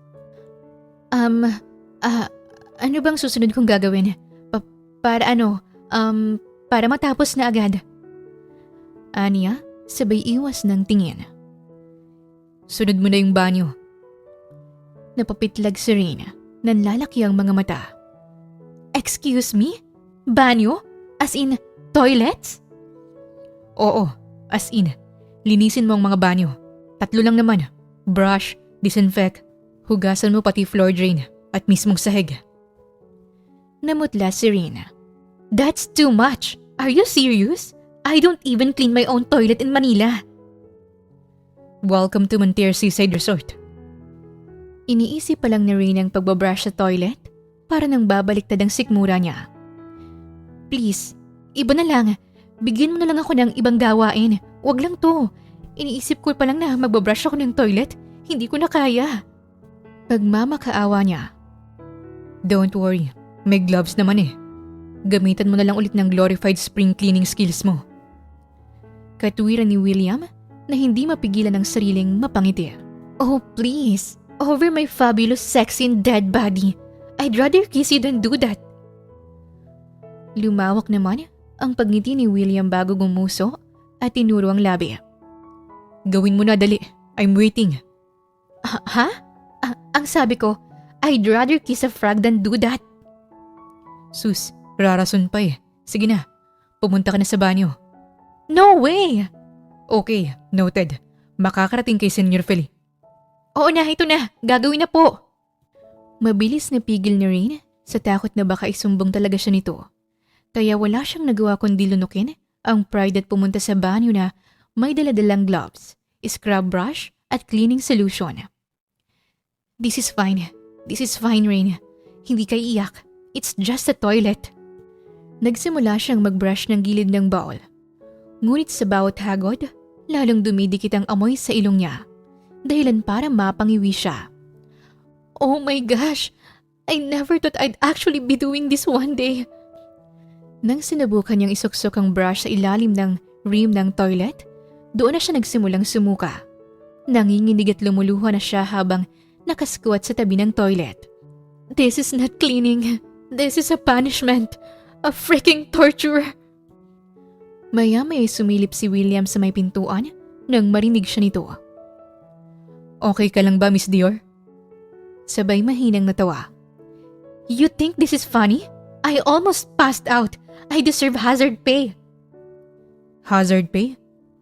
S2: Ano bang susunod kong gagawin? Para matapos na agad. Aniya, sabay iwas ng tingin.
S1: Sunod mo na yung banyo.
S2: Napapitlag si Rain, nanlalaki ang mga mata. Excuse me? Banyo? As in, toilets?
S1: Oo, as in. Linisin mo ang mga banyo. 3 lang naman. Brush, disinfect, hugasan mo pati floor drain at mismong sahig.
S2: Namutla si Rain. That's too much. Are you serious? I don't even clean my own toilet in Manila.
S1: Welcome to Montier Seaside Resort.
S2: Iniisip pa lang ni Rain ang pagbabrush sa toilet para nang babaliktad ang sikmura niya. Please, iba na lang. Bigyan mo na lang ako ng ibang gawain. Wag lang to. Iniisip ko pa lang na magbabrush ako ng toilet. Hindi ko na kaya. Pagmamakaawa niya.
S1: Don't worry, may gloves naman eh. Gamitan mo na lang ulit ng glorified spring cleaning skills mo.
S2: Katwiran ni William na hindi mapigilan ang sariling mapangiti. Oh please, over my fabulous sexy and dead body. I'd rather kiss you than do that. Lumawak naman ang pagngiti ni William bago gumuso at tinuro ang labi.
S1: Gawin mo na dali, I'm waiting.
S2: Ha? Ang sabi ko, I'd rather kiss a frog than do that.
S1: Sus, rarason pa eh. Sige na, pumunta ka na sa banyo.
S2: No way!
S1: Okay, noted. Makakarating kay Senior Feli.
S2: Oo na, ito na. Gagawin na po. Mabilis na pigil ni Rain sa takot na baka isumbong talaga siya nito. Kaya wala siyang nagawa kundi lunukin ang pride at pumunta sa banyo na may daladalang gloves, scrub brush at cleaning solution. This is fine. This is fine, Rain. Hindi ka iyak. It's just a toilet. Nagsimula siyang magbrush ng gilid ng bowl. Ngunit sa bawat hagod, lalong dumidikit ang amoy sa ilong niya. Dahilan para mapangiwi siya. Oh my gosh! I never thought I'd actually be doing this one day. Nang sinubukan niyang isuksok ang brush sa ilalim ng rim ng toilet, doon na siya nagsimulang sumuka. Nanginginig at lumuluha na siya habang nakasquat sa tabi ng toilet. This is not cleaning. This is a punishment. A freaking torture. Maya-maya sumilip si William sa may pintuan nang marinig siya nito.
S1: Okay ka lang ba, Miss Dior?
S2: Sabay mahinang natawa. You think this is funny? I almost passed out. I deserve hazard pay.
S1: Hazard pay?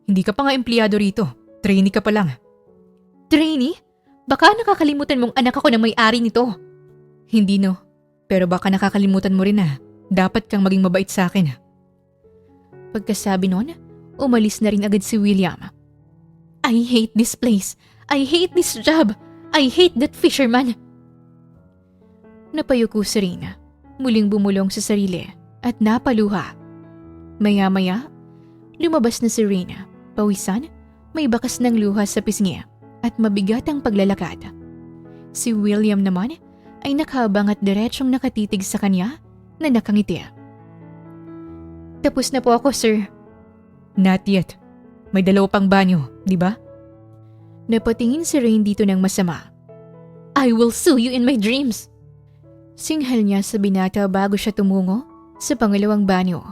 S1: Hindi ka pa nga empleyado rito. Trainee ka pa lang.
S2: Trainee? Baka nakakalimutan mong anak ako na may-ari nito.
S1: Hindi no. Pero baka nakakalimutan mo rin na dapat kang maging mabait sa akin.
S2: Pagkasabi nun, umalis na rin agad si William. I hate this place. I hate this job. I hate that fisherman. Napayuko si Rina. Muling bumulong sa sarili at napaluha. Maya-maya, lumabas na si Rina. Pawisan, may bakas ng luha sa pisngi at mabigat ang paglalakad. Si William naman ay nakahabang at diretsyong nakatitig sa kanya na nakangiti. Tapos na po ako, sir.
S1: Not yet. May 2 pang banyo, di ba?
S2: Napatingin si Rain dito ng masama. I will sue you in my dreams. Singhal niya sa binata bago siya tumungo sa pangalawang banyo.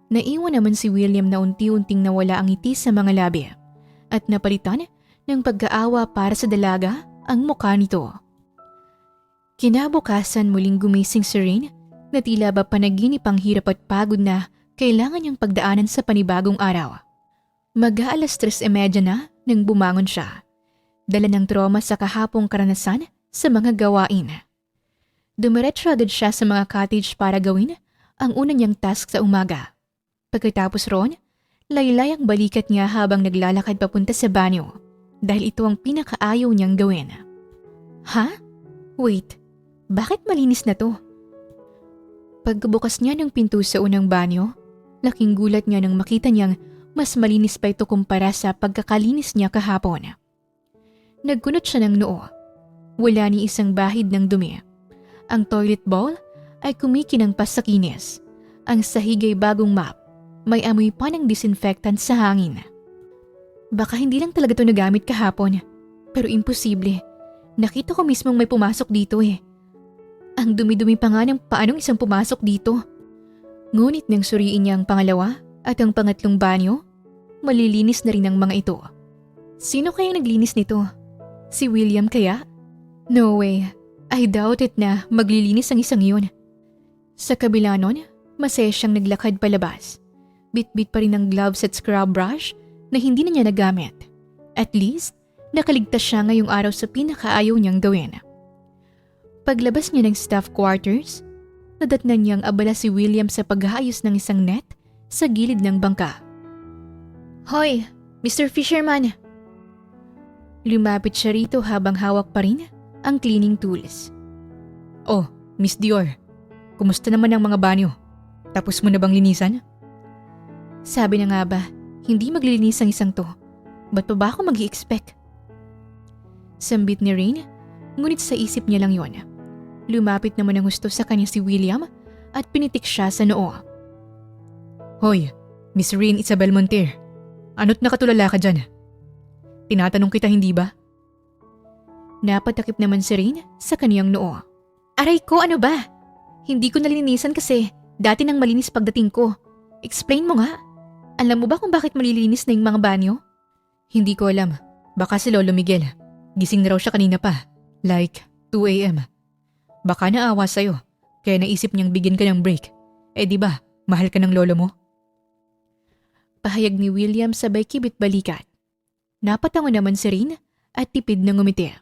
S2: Naiwan naman si William na unti-unting nawala ang ngiti sa mga labi at napalitan ng pagkaawa para sa dalaga ang mukha nito. Kinabukasan muling gumising si Rain na tila ba panaginip ang hirap at pagod na kailangan niyang pagdaanan sa panibagong araw. Mag-aalas 3:30 na nang bumangon siya. Dala ng trauma sa kahapong karanasan sa mga gawain. Dumiretso agad siya sa mga cottage para gawin ang una niyang task sa umaga. Pagkatapos roon, laylay ang balikat niya habang naglalakad papunta sa banyo dahil ito ang pinakaayaw niyang gawin. Ha? Wait, bakit malinis na to? Pagbukas niya ng pinto sa unang banyo, laking gulat niya nang makita niyang mas malinis pa ito kumpara sa pagkakalinis niya kahapon. Nagkunot siya ng noo. Wala ni isang bahid ng dumi. Ang toilet bowl ay kumikinang pa sa kinis. Ang sahig ay bagong map. May amoy pa ng disinfectant sa hangin. Baka hindi lang talaga ito nagamit kahapon. Pero imposible. Nakita ko mismong may pumasok dito eh. Ang dumi-dumi pa nga ng paanong isang pumasok dito. Ngunit nang suriin niya ang pangalawa at ang pangatlong banyo, malilinis na rin ang mga ito. Sino kayang naglinis nito? Si William kaya? No way. I doubt it na maglilinis ang isang yun. Sa kabila nun, masaya siyang naglakad palabas. Bit-bit pa rin ang gloves at scrub brush na hindi na niya nagamit. At least, nakaligtas siya ngayong araw sa pinakaayaw niyang gawin. Paglabas niya ng staff quarters, nadatnan niyang abala si William sa pag-aayos ng isang net sa gilid ng bangka. Hoy, Mr. Fisherman! Lumapit siya rito habang hawak pa rin ang cleaning tools.
S1: Oh, Miss Dior. Kumusta naman ang mga banyo? Tapos mo na bang linisan?
S2: Sabi na nga ba, hindi maglilinis ang isang to. Ba't pa ba ako mag-i-expect? Sambit ni Rain, ngunit sa isip niya lang yon. Lumapit naman ng gusto sa kanya si William at pinitik siya sa noo.
S1: Hoy, Miss Rain Isabel Monter. Ano't nakatulala ka dyan? Tinatanong kita, hindi ba?
S2: Napatakip naman si Rain sa kaniyang noo. Aray ko, ano ba? Hindi ko nalinisan kasi dati nang malinis pagdating ko. Explain mo nga. Alam mo ba kung bakit malilinis na yung mga banyo?
S1: Hindi ko alam. Baka si Lolo Miguel. Gising na raw siya kanina pa. Like 2 a.m. Baka naawa sa'yo. Kaya naisip niyang bigyan ka ng break. Eh di ba, mahal ka ng lolo mo?
S2: Pahayag ni William sabay kibit balikat. Napatango naman si Rain at tipid na ngumiti.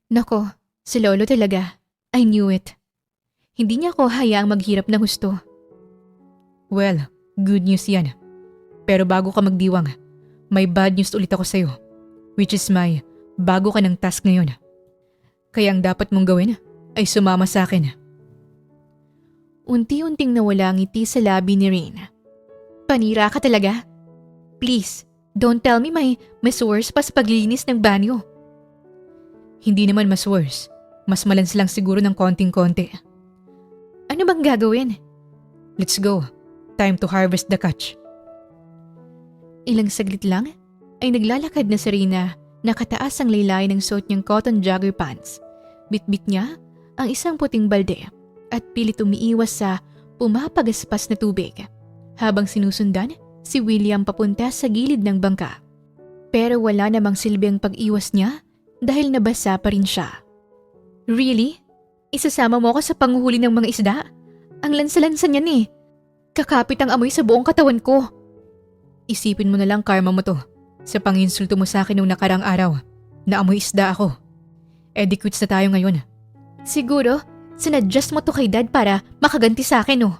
S2: Nako, si Lolo talaga. I knew it. Hindi niya ako hayaang maghirap ng gusto.
S1: Well, good news yan. Pero bago ka magdiwang, may bad news ulit ako sa'yo. Which is my bago ka ng task ngayon. Kaya ang dapat mong gawin ay sumama sa akin.
S2: Unti-unting nawala ang ngiti sa labi ni Rain. Panira ka talaga? Please, don't tell me may mas worse pa sa paglilinis ng banyo.
S1: Hindi naman mas worse. Mas malans lang siguro ng konting-konti.
S2: Ano bang gagawin?
S1: Let's go. Time to harvest the catch.
S2: Ilang saglit lang ay naglalakad na si Rina. Nakataas ang laylay ng suot niyang cotton jogger pants. Bitbit niya ang isang puting balde at pilit umiiwas sa pumapagaspas na tubig. Habang sinusundan si William papunta sa gilid ng bangka. Pero wala namang silbing pag-iwas niya dahil nabasa pa rin siya. Really? Isasama mo ako sa panghuhuli ng mga isda? Ang lansa-lansa niyan eh. Kakapit ang amoy sa buong katawan ko.
S1: Isipin mo na lang karma mo to. Sa panginsulto mo sa akin nung nakarang araw, na amoy isda ako. Eh di quits na tayo ngayon.
S2: Siguro, sinadjust mo to kay Dad para makaganti sa akin oh.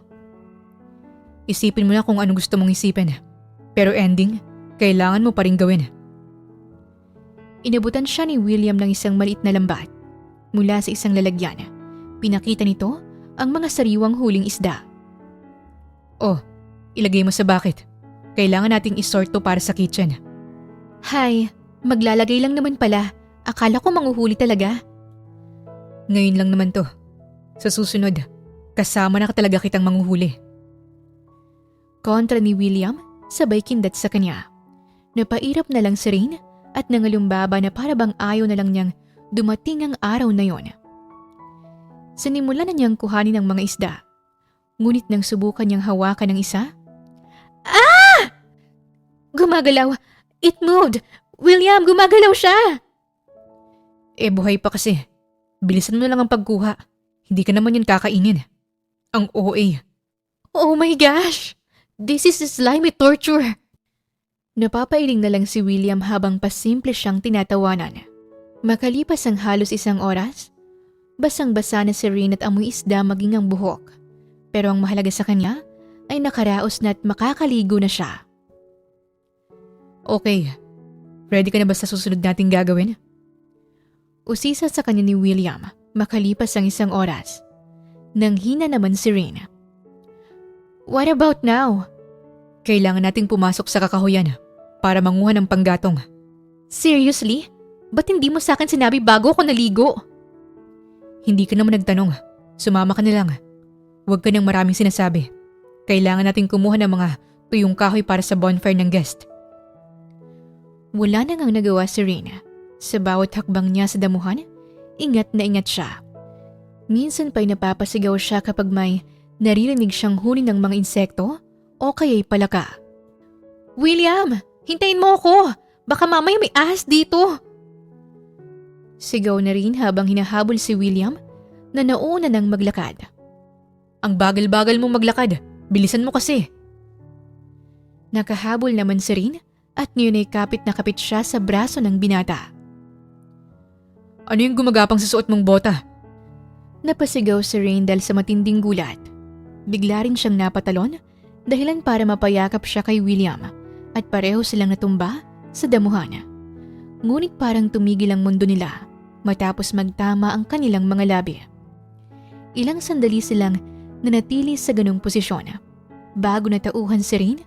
S1: Isipin mo na kung anong gusto mong isipin. Pero ending, kailangan mo pa rin gawin.
S2: Inabutan siya ni William ng isang maliit na lambat. Mula sa isang lalagyan, pinakita nito ang mga sariwang huling isda.
S1: Oh, ilagay mo sa bucket. Kailangan nating isort to para sa kitchen.
S2: Hay, maglalagay lang naman pala. Akala ko manghuhuli talaga.
S1: Ngayon lang naman to. Sa susunod, kasama na talaga kitang manghuhuli.
S2: Kontra ni William, sabay kindat sa kanya. Napairap na lang si Rain at nangalumbaba na parabang ayaw na lang niyang dumating ang araw na yon. Sinimulan na niyang kuhanin ang mga isda. Ngunit nang subukan niyang hawakan ng isa, gumagalaw! It moved! William, gumagalaw siya!
S1: Eh buhay pa kasi. Bilisan mo lang ang pagkuha. Hindi ka naman yan kakainin. Ang OA.
S2: Oh my gosh! This is slimy torture! Napapailing na lang si William habang pasimple siyang tinatawanan. Makalipas ang halos isang oras, basang-basa na si Rain at amoy isda maging ang buhok. Pero ang mahalaga sa kanya ay nakaraos na at makakaligo na siya.
S1: Okay. Ready ka na ba sa susunod nating gagawin?
S2: Usisa sa kanya ni William makalipas ang isang oras. Nanghina naman si Rain. What about now?
S1: Kailangan nating pumasok sa kakahuyan para manguha ng panggatong.
S2: Seriously? Ba't hindi mo sa akin sinabi bago ako naligo?
S1: Hindi ka naman nagtanong. Sumama ka na lang. Huwag ka nang maraming sinasabi. Kailangan natin kumuha ng mga tuyong kahoy para sa bonfire ng guest.
S2: Wala na ngang nagawa si Rain. Sa bawat hakbang niya sa damuhan, ingat na ingat siya. Minsan pa'y napapasigaw siya kapag may naririnig siyang huni ng mga insekto o kaya'y palaka. William! Hintayin mo ako! Baka mamaya may ahas dito! Sigaw na rin habang hinahabol si William na nauna nang maglakad.
S1: Ang bagal-bagal mo maglakad. Bilisan mo kasi.
S2: Nakahabol naman si Rin at ngayon ay kapit na kapit siya sa braso ng binata.
S1: Ano yung gumagapang sa suot mong bota?
S2: Napasigaw si Rain dahil sa matinding gulat. Bigla rin siyang napatalon dahilan para mapayakap siya kay William at pareho silang natumba sa damuhan. Ngunit parang tumigil ang mundo nila matapos magtama ang kanilang mga labi. Ilang sandali silang nanatili sa ganong posisyon bago natauhan si Rain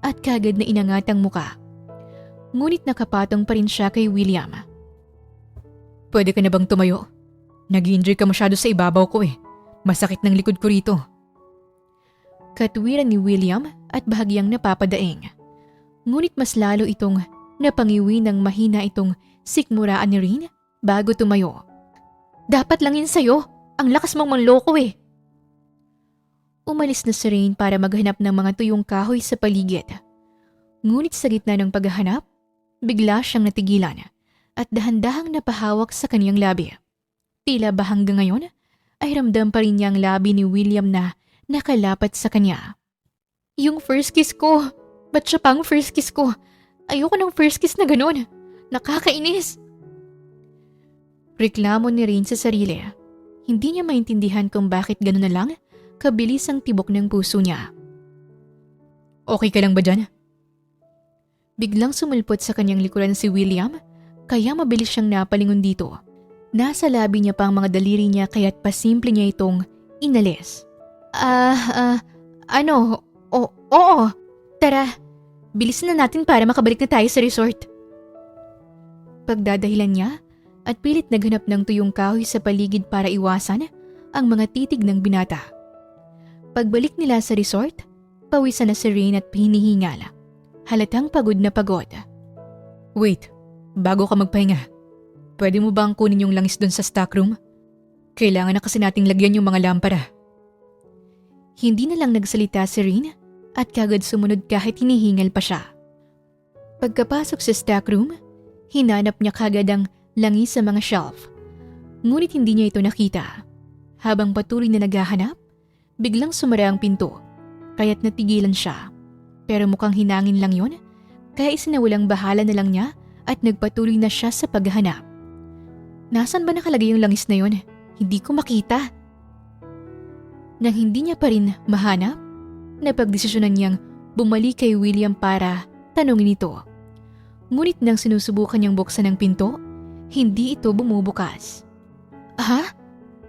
S2: at kagad na inangat ang muka. Ngunit nakapatong pa rin siya kay William.
S1: Pwede ka na bang tumayo? Nag-i-injure ka masyado sa ibabaw ko eh. Masakit ng likod ko rito.
S2: Katwiran ni William at bahagyang napapadaing. Ngunit mas lalo itong napangiwi ng mahina itong sikmuraan ni Rain bago tumayo. Dapat lang yun sa'yo. Ang lakas mong manloko eh. Umalis na si Rain para maghanap ng mga tuyong kahoy sa paligid. Ngunit sa gitna ng paghahanap, bigla siyang natigilan at dahan-dahang napahawak sa kaniyang labi. Tila ba hanggang ngayon ay ramdam pa rin niya ang labi ni William na nakalapat sa kanya. Yung first kiss ko! Ba't siya pang first kiss ko? Ayoko ng first kiss na ganun. Nakakainis! Reklamo ni Rain sa sarili. Hindi niya maintindihan kung bakit ganun na lang kabilis ang tibok ng puso niya.
S1: Okay ka lang ba dyan?
S2: Biglang sumulpot sa kanyang likuran si William kaya mabilis siyang napalingon dito. Nasa labi niya pa ang mga daliri niya kaya't pasimple niya itong inalis. Oo. Tara, bilisan na natin para makabalik na tayo sa resort. Pagdadahilan niya at pilit naghanap ng tuyong kahoy sa paligid para iwasan ang mga titig ng binata. Pagbalik nila sa resort, pawisan na si Rain at hinihingal. Halatang pagod na pagod.
S1: Wait, bago ka magpahinga. Pwede mo bang kunin yung langis doon sa stockroom? Kailangan na kasi nating lagyan yung mga lampara.
S2: Hindi na lang nagsalita si Rain at kagad sumunod kahit hinihingal pa siya. Pagkapasok sa stockroom, hinanap niya kagad ang langis sa mga shelf. Ngunit hindi niya ito nakita. Habang patuloy na naghahanap, biglang sumara ang pinto, kaya't natigilan siya. Pero mukhang hinangin lang yon, kaya isinawalang bahala na lang niya at nagpatuloy na siya sa paghahanap. Nasaan ba nakalagay yung langis na yon? Hindi ko makita. Nang hindi niya pa rin mahanap, napagdesisyonan niyang bumalik kay William para tanungin ito. Ngunit nang sinusubukan niyang buksan ang pinto, hindi ito bumubukas. Ha?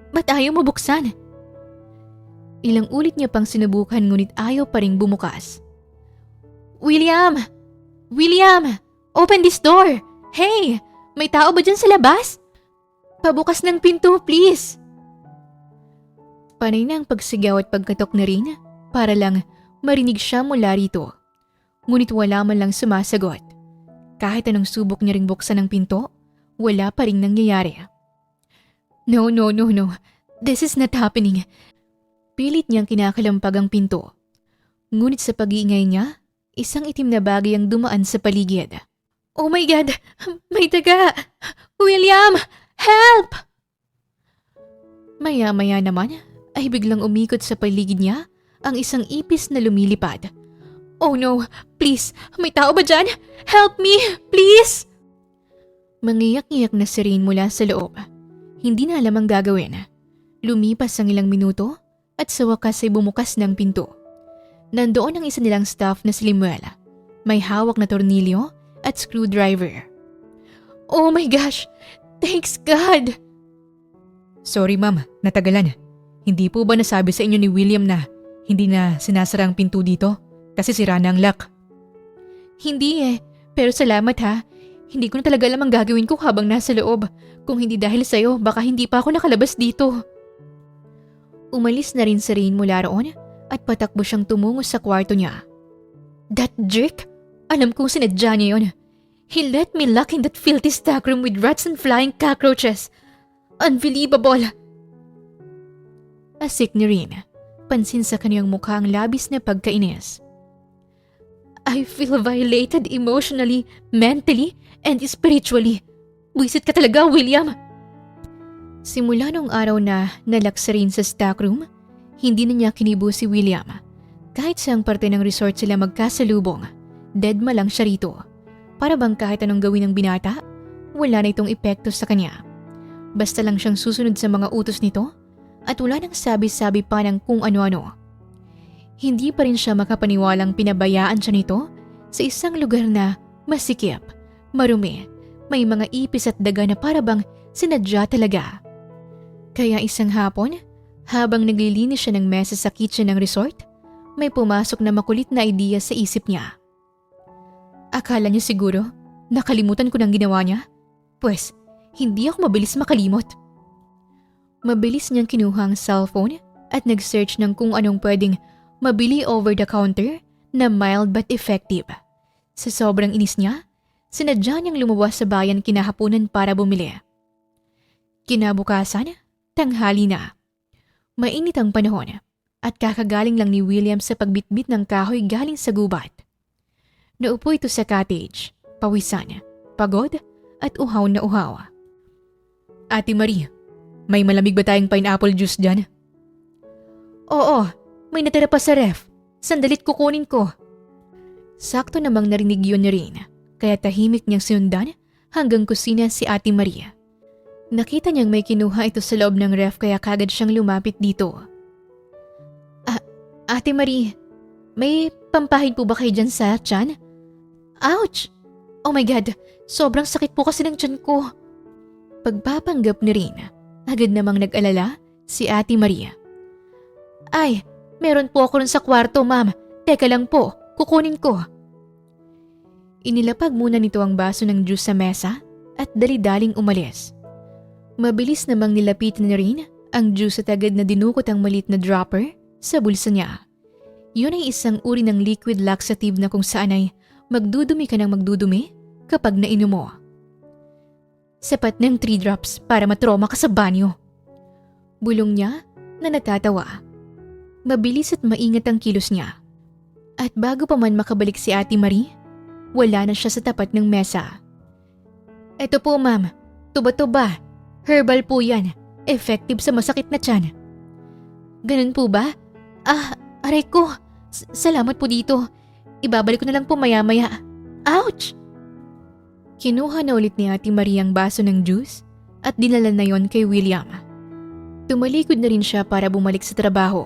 S2: Ba't ayaw mo buksan? Ilang ulit niya pang sinubukan ngunit ayaw pa ring bumukas. William! William! Open this door! Hey! May tao ba dyan sa labas? Pabukas ng pinto, please! Panay na ang pagsigaw at pagkatok na rin para lang marinig siya mula rito. Ngunit wala man lang sumasagot. Kahit anong subok niya ring buksan ang pinto, wala pa ring nangyayari. No. This is not happening. Pilit niyang kinakalampag ang pinto. Ngunit sa pag-iingay niya, isang itim na bagay ang dumaan sa paligid. Oh my God! May daga! William! Help! Maya-maya naman ay biglang umikot sa paligid niya ang isang ipis na lumilipad. Oh no! Please! May tao ba dyan? Help me! Please! Mangiyak-ngiyak na si Rain mula sa loob. Hindi na alam ang gagawin. Lumipas ang ilang minuto at sa wakas ay bumukas ng pinto. Nandoon ang isa nilang staff na si Limuel. May hawak na tornilyo at screwdriver. Oh my gosh! Thanks God!
S1: Sorry ma'am, natagalan. Hindi po ba nasabi sa inyo ni William na hindi na sinasara ang pinto dito? Kasi sira na ang lock.
S2: Hindi pero salamat ha. Hindi ko na talaga alam ang gagawin ko habang nasa loob. Kung hindi dahil sa'yo, baka hindi pa ako nakalabas dito. Umalis na rin si Rain mula roon at patakbo siyang tumungo sa kwarto niya. That jerk? Alam kong sinadya niya yun. He let me lock in that filthy stockroom with rats and flying cockroaches. Unbelievable! Asik ni Rain. Pansin sa kaniyang mukha ang labis na pagkainis. I feel violated emotionally, mentally, and spiritually. Buisit ka talaga, William! Simula nung araw na nalaksa rin sa stockroom, hindi na niya kinibo si William. Kahit saang parte ng resort sila magkasalubong, deadma lang siya rito. Para bang kahit anong gawin ng binata, wala na itong epekto sa kanya. Basta lang siyang susunod sa mga utos nito at wala nang sabi-sabi pa ng kung ano-ano. Hindi pa rin siya makapaniwalang pinabayaan siya nito sa isang lugar na masikip, marumi, may mga ipis at daga na para bang sinadya talaga. Kaya isang hapon, habang naglilinis siya ng mesa sa kitchen ng resort, may pumasok na makulit na idea sa isip niya. Akala niya siguro, nakalimutan ko ng ginawa niya? Pwes, hindi ako mabilis makalimot. Mabilis niyang kinuha ang cellphone at nag-search ng kung anong pwedeng mabili over the counter na mild but effective. Sa sobrang inis niya, sinadya niyang lumabas sa bayan kinahaponan para bumili. Kinabukasan, tanghali na. Mainit ang panahon at kakagaling lang ni William sa pagbitbit ng kahoy galing sa gubat. Naupo ito sa cottage, pawisan, pagod at uhaw na uhaw. Ate Marie, may malamig ba tayong pineapple juice dyan? Oo, may natira pa sa ref. Sandalit kukunin ko. Sakto namang narinig yun na rin, kaya tahimik niyang sinundan hanggang kusina si Ate Maria. Nakita niyang may kinuha ito sa loob ng ref kaya kagad siyang lumapit dito. Ate Marie, may pampahid po ba kayo dyan sa tiyan? Ouch! Oh my God, sobrang sakit po kasi ng tiyan ko. Pagpapanggap na rin, agad namang nag-alala si Ate Maria. Ay, meron po ako rin sa kwarto, ma'am. Teka lang po, kukunin ko. Inilapag muna nito ang baso ng juice sa mesa at dali-daling umalis. Mabilis namang nilapitan na rin ang juice at agad na dinukot ang maliit na dropper sa bulsa niya. Yun ay isang uri ng liquid laxative na kung saan ay magdudumi ka ng magdudumi kapag nainom mo. Sapat ng 3 drops para matroma ka sa banyo. Bulong niya na natatawa. Mabilis at maingat ang kilos niya. At bago pa man makabalik si Ate Marie, wala na siya sa tapat ng mesa. Eto po ma'am, tuba-tuba. Herbal po yan. Effective sa masakit na tiyan. Ganun po ba? Aray ko. Salamat po dito. Ibabalik ko na lang po maya-maya. Ouch! Kinuha na ulit ni Ate Maria ang baso ng juice at dinala na yon kay William. Tumalikod na rin siya para bumalik sa trabaho.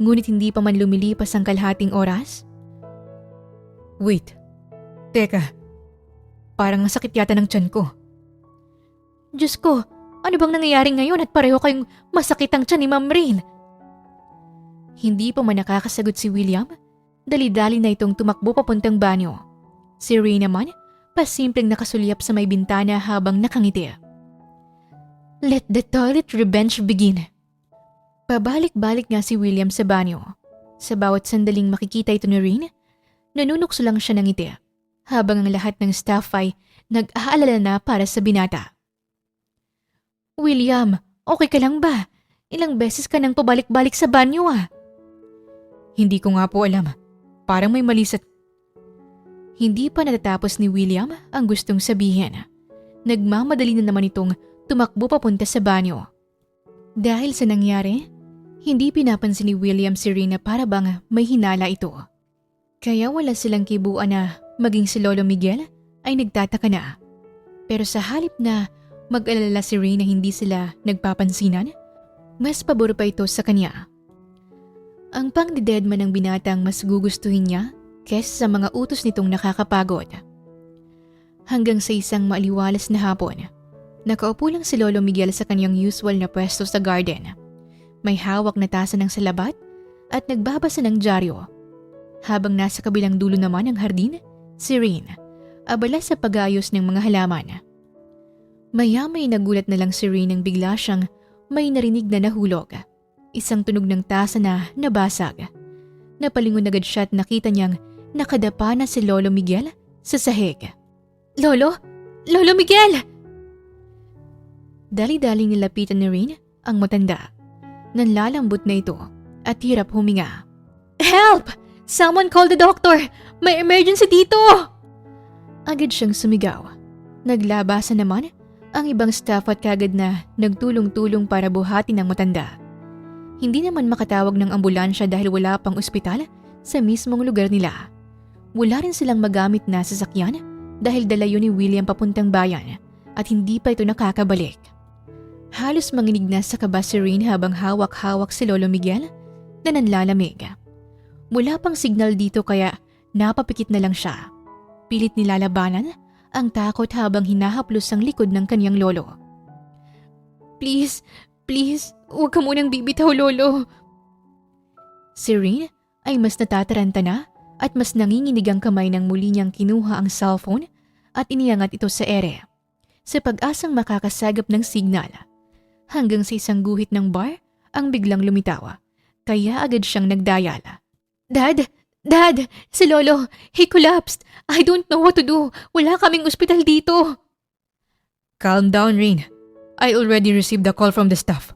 S2: Ngunit hindi pa man lumilipas ang kalahating oras. Wait. Teka. Parang masakit yata ng tiyan ko. Diyos ko, ano bang nangyayari ngayon at pareho kayong masakit ang tiyan ni Ma'am Rain? Hindi pa man nakakasagot si William, dali-dali na itong tumakbo papuntang banyo. Si Rain naman, pasimpleng nakasulyap sa may bintana habang nakangiti. Let the toilet revenge begin. Pabalik-balik nga si William sa banyo. Sa bawat sandaling makikita ito ni Rain, nanunukso lang siya ng ngiti, habang ang lahat ng staff ay nag-aalala na para sa binata. William, okay ka lang ba? Ilang beses ka nang pabalik-balik sa banyo ah. Hindi ko nga po alam. Parang may mali sa... Hindi pa natatapos ni William ang gustong sabihin. Nagmamadali na naman itong tumakbo papunta sa banyo. Dahil sa nangyari, hindi pinapansin ni William si Rina para bang may hinala ito. Kaya wala silang kibuan na maging si Lolo Miguel ay nagtataka na. Pero sa halip na mag-alala si Rina hindi sila nagpapansinan, mas pabor pa ito sa kanya. Ang pangdidedma ng binatang mas gugustuhin niya kesa sa mga utos nitong nakakapagod. Hanggang sa isang maaliwalas na hapon, nakaupo lang si Lolo Miguel sa kanyang usual na pwesto sa garden. May hawak na tasa ng salabat at nagbabasa ng dyaryo. Habang nasa kabilang dulo naman ng hardin, si Rain, abala sa pag-ayos ng mga halaman. Maya-may nagulat na lang si Rain nang bigla siyang may narinig na nahulog. Isang tunog ng tasa na nabasag. Napalingon agad siya at nakita niyang nakadapa na si Lolo Miguel sa sahig. Lolo? Lolo Miguel! Dali-daling nilapitan ni Rain ang matanda. Nanlalambot na ito at hirap huminga. Help! Someone call the doctor! May emergency dito! Agad siyang sumigaw. Naglabasan naman ang ibang staff at kagad na nagtulong-tulong para buhatin ang matanda. Hindi naman makatawag ng ambulansya dahil wala pang ospital sa mismong lugar nila. Wala rin silang magamit na sasakyan dahil dala yun ni William papuntang bayan at hindi pa ito nakakabalik. Halos manginig na sa kaba si Rain habang hawak-hawak si Lolo Miguel na nanlalamig. Wala pang signal dito kaya napapikit na lang siya. Pilit nilalabanan ang takot habang hinahaplos ang likod ng kanyang lolo. Please, huwag ka munang bibitaw, Lolo. Si Rain ay mas natataranta na at mas nanginginig ang kamay nang muli niyang kinuha ang cellphone at iniangat ito sa ere sa pag-asang makakasagap ng signal. Hanggang sa isang guhit ng bar ang biglang lumitaw, kaya agad siyang nagdial. Dad! Si Lolo! He collapsed! I don't know what to do! Wala kaming ospital dito!
S1: Calm down, Rain. I already received the call from the staff.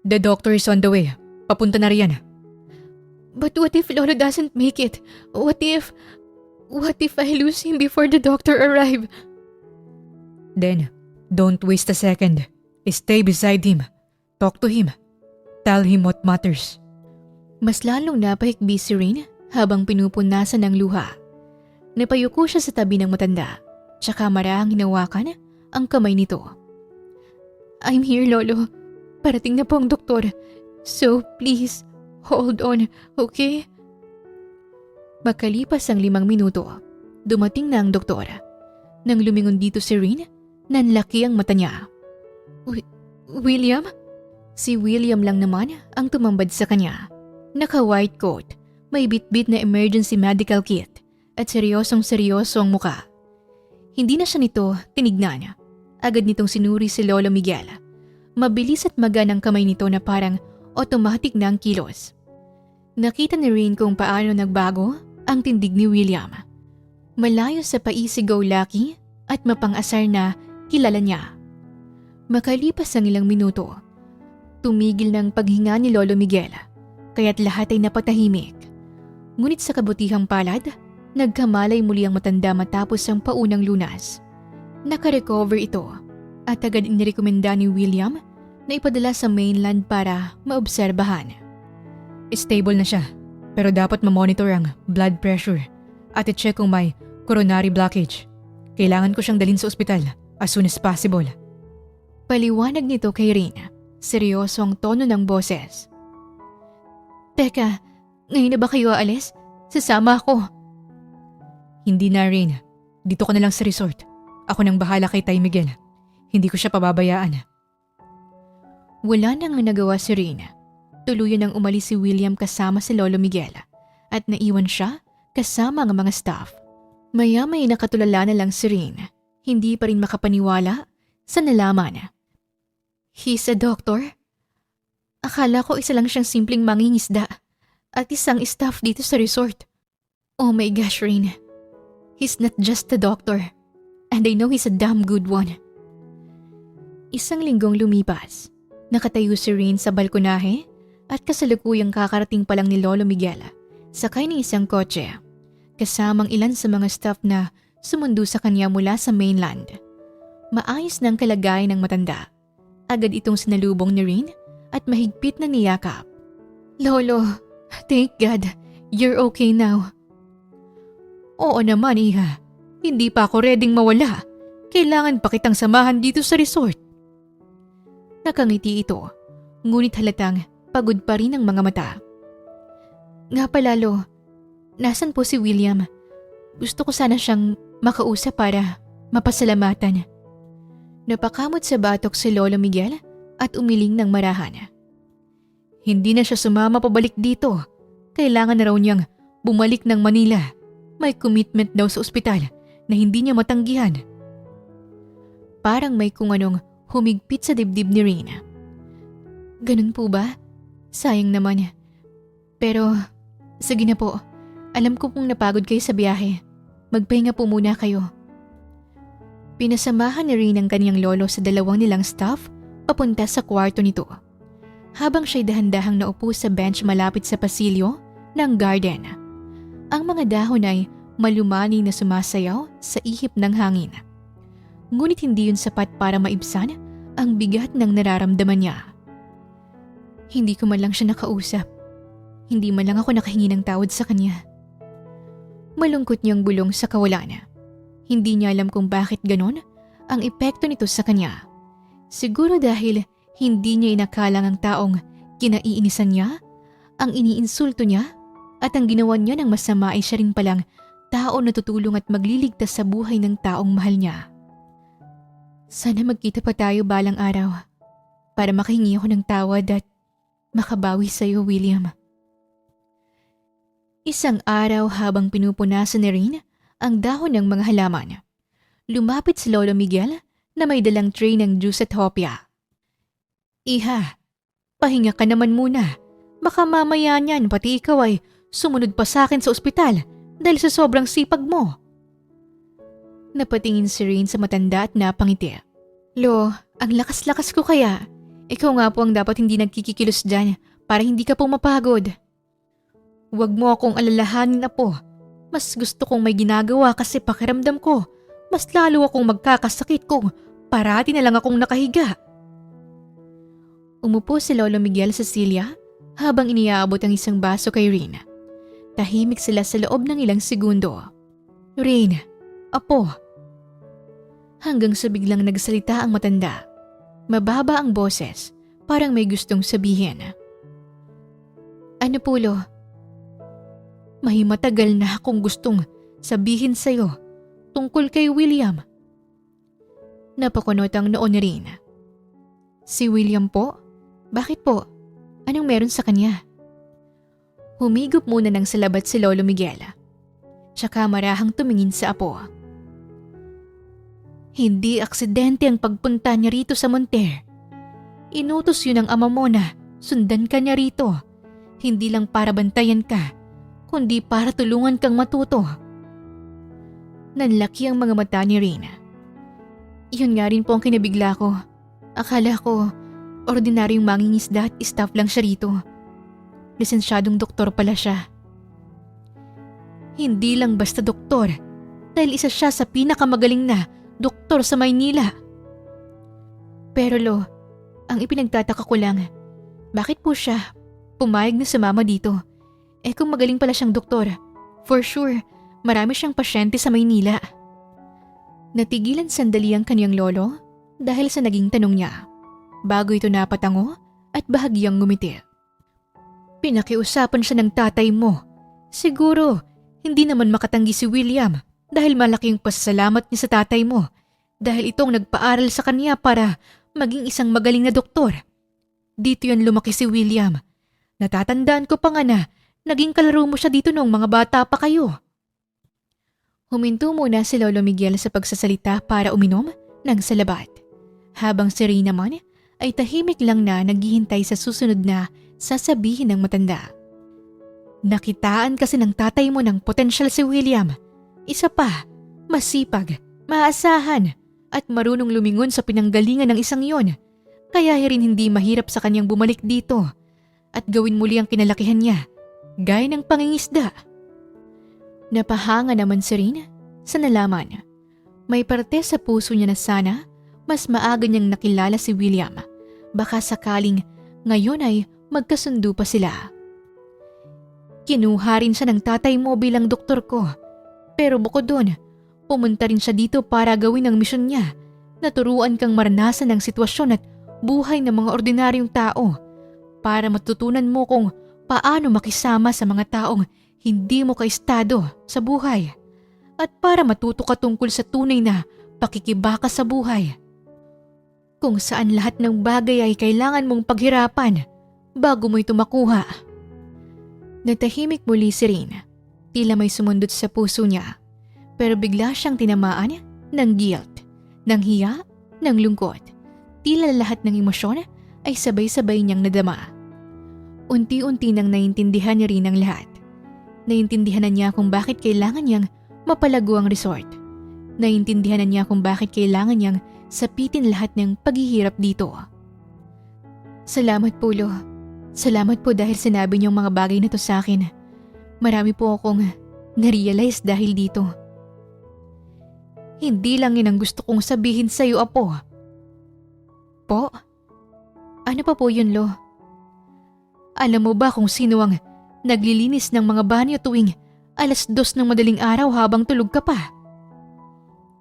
S1: The doctor is on the way. Papunta na riyan.
S2: But what if Lolo doesn't make it? What if I lose him before the doctor arrive?
S1: Then, don't waste a second. Stay beside him. Talk to him. Tell him what matters.
S2: Mas lalong napahikbi si Rain habang pinupunasan ng luha. Napayuko siya sa tabi ng matanda, tsaka marahang hinawakan ang kamay nito. I'm here, Lolo. Parating na po ang doktor. So please, hold on, okay? Makalipas ang 5 minuto, dumating na ang doktor. Nang lumingon dito si Rain, nanlaki ang mata niya. William? Si William lang naman ang tumambad sa kanya. Naka-white coat, may bitbit na emergency medical kit at seryosong-seryoso ang muka. Hindi na siya nito tinignan. Agad nitong sinuri si Lolo Miguel. Mabilis at magaan ang kamay nito na parang automatic na ang kilos. Nakita ni Rain kung paano nagbago ang tindig ni William. Malayo sa paisigaw-laki at mapang-asar na kilala niya. Makalipas ang ilang minuto, tumigil ng paghinga ni Lolo Miguel, kaya't lahat ay napatahimik. Ngunit sa kabutihang palad, nagkamalay muli ang matanda matapos ang paunang lunas. Nakarecover ito at agad inirekomenda ni William na ipadala sa mainland para maobserbahan.
S1: Stable na siya, pero dapat mamonitor ang blood pressure at i-check kung may coronary blockage. Kailangan ko siyang dalhin sa ospital as soon as possible.
S2: Paliwanag nito kay Rain. Seryoso ang tono ng boses. Teka, ngayon na ba kayo aalis? Sasama ako.
S1: Hindi na, Rain. Dito ka na lang sa resort. Ako nang bahala kay Tay Miguel. Hindi ko siya pababayaan.
S2: Wala nang nagawa si Rain. Tuluyan nang umalis si William kasama si Lolo Miguel at naiwan siya kasama ang mga staff. Maya-may nakatulala na lang si Rain. Hindi pa rin makapaniwala sa nalaman. He's a doctor? Akala ko isa lang siyang simpleng mangingisda at isang staff dito sa resort. Oh my gosh, Rain. He's not just a doctor. And I know he's a damn good one. Isang linggong lumipas. Nakatayo si Rain sa balkonahe at kasalukuyang kakarating pa lang ni Lolo Miguel sakay ng isang kotse kasamang ilan sa mga staff na sumundo sa kanya mula sa mainland. Maayos ng kalagayan ng matanda. Agad itong sinalubong ni Rain at mahigpit na niyakap. Lolo, thank God, you're okay now. Oo naman, iha. Hindi pa ako readyng mawala. Kailangan pa kitang samahan dito sa resort. Nakangiti ito, ngunit halatang pagod pa rin ang mga mata. Nga pala, Lo, nasan po si William? Gusto ko sana siyang makausap para mapasalamatan. Napakamot sa batok si Lolo Miguel at umiling ng marahan. Hindi na siya sumama pabalik dito. Kailangan na raw niyang bumalik ng Manila. May commitment daw sa ospital na hindi niya matanggihan. Parang may kung anong humigpit sa dibdib ni Rain. Ganun po ba? Sayang naman. Pero, sige na po. Alam ko pong napagod kayo sa biyahe. Magpahinga po muna kayo. Pinasamahan ni Rain ang kanyang lolo sa dalawang nilang staff papunta sa kwarto nito. Habang siya'y dahan-dahang naupo sa bench malapit sa pasilyo ng garden. Ang mga dahon ay malumani na sumasayaw sa ihip ng hangin. Ngunit hindi yun sapat para maibsan ang bigat ng nararamdaman niya. Hindi ko man lang siya nakausap. Hindi man lang ako nakahingi ng tawad sa kanya. Malungkot niyang bulong sa kawalan. Hindi niya alam kung bakit ganon ang epekto nito sa kanya. Siguro dahil hindi niya inakalang ang taong kinaiinisan niya, ang iniinsulto niya, at ang ginawa niya ng masama ay siya rin palang tao na tutulong at magliligtas sa buhay ng taong mahal niya. Sana magkita pa tayo balang araw para makahingi ako ng tawad at makabawi sa iyo, William. Isang araw habang pinupunasan ni Rain ang dahon ng mga halaman, lumapit si Lolo Miguel na may dalang tray ng juice at hopya. Iha, pahinga ka naman muna. Baka mamaya niyan pati ikaw ay sumunod pa sa akin sa ospital dahil sa sobrang sipag mo. Napatingin si Rain sa matanda at napangiti. Lo, ang lakas-lakas ko kaya. Ikaw nga po ang dapat hindi nagkikikilos dyan para hindi ka po mapagod. Huwag mo akong alalahanin na po. Mas gusto kong may ginagawa kasi pakiramdam ko mas lalo akong magkakasakit kung parati na lang akong nakahiga. Umupo si Lolo Miguel sa silya habang iniaabot ang isang baso kay Rain. Tahimik sila sa loob ng ilang segundo. Rain, apo. Hanggang sa biglang nagsalita ang matanda. Mababa ang boses, parang may gustong sabihin. Ano po, Lo? Matagal na akong gustong sabihin sa'yo tungkol kay William. Napakunot ang noo ni Rain. Si William po? Bakit po? Anong meron sa kanya? Humigop muna ng salabat si Lolo Miguel. Tsaka marahang tumingin sa apo. Hindi aksidente ang pagpunta niya rito sa Monter. Inutos yun ng ama mo na sundan ka niya rito. Hindi lang para bantayan ka, kundi para tulungan kang matuto. Nanlaki ang mga mata ni Rain. Iyon nga rin po ang kinabigla ko. Akala ko, ordinaryong mangingisda at staff lang siya rito. Lisensyadong doktor pala siya. Hindi lang basta doktor, dahil isa siya sa pinakamagaling na doktor sa Maynila. Pero Lo, ang ipinagtataka ko lang, bakit po siya pumayag na sumama dito? Kung magaling pala siyang doktor, for sure, marami siyang pasyente sa Maynila. Natigilan sandali ang kanyang lolo dahil sa naging tanong niya. Bago ito napatango at bahagyang ngumiti. Pinakiusapan siya ng tatay mo. Siguro, hindi naman makatanggi si William dahil malaking pasasalamat niya sa tatay mo dahil itong nagpaaral sa kanya para maging isang magaling na doktor. Dito yan lumaki si William. Natatandaan ko pa nga na naging kalaro mo siya dito noong mga bata pa kayo. Huminto muna si Lolo Miguel sa pagsasalita para uminom ng salabat. Habang si Rain naman ay tahimik lang na naghihintay sa susunod na sasabihin ng matanda. Nakitaan kasi ng tatay mo ng potensyal si William. Isa pa, masipag, maasahan at marunong lumingon sa pinanggalingan ng isang yon. Kaya rin hindi mahirap sa kanyang bumalik dito at gawin muli ang kinalakihan niya, gaya ng pangingisda. Napahanga naman si Rain sa nalaman. May parte sa puso niya na sana mas maaga niyang nakilala si William. Baka sakaling ngayon ay magkasundo pa sila. Kinuha rin siya ng tatay mo bilang doktor ko. Pero bukod doon, pumunta rin siya dito para gawin ang misyon niya. Naturuan kang maranasan ng sitwasyon at buhay ng mga ordinaryong tao para matutunan mo kung paano makisama sa mga taong hindi mo kaestado sa buhay at para matuto ka tungkol sa tunay na pakikibaka sa buhay. Kung saan lahat ng bagay ay kailangan mong paghirapan bago mo ito makuha. Natahimik muli si Rain. Tila may sumundot sa puso niya. Pero bigla siyang tinamaan ng guilt, ng hiya, ng lungkot. Tila lahat ng emosyon ay sabay-sabay niyang nadama. Unti-unti nang naiintindihan niya rin ang lahat. Naiintindihan na niya kung bakit kailangan niyang mapalago ang resort. Naiintindihan na niya kung bakit kailangan niyang sapitin lahat ng paghihirap dito. Salamat po, Lo. Salamat po dahil sinabi niyong mga bagay na to sa akin. Marami po akong na-realize dahil dito. Hindi lang yun ang gusto kong sabihin sa iyo, Apo. Po? Ano pa po yun, Lo? Alam mo ba kung sino ang naglilinis ng mga banyo tuwing 2:00 ng madaling araw habang tulog ka pa?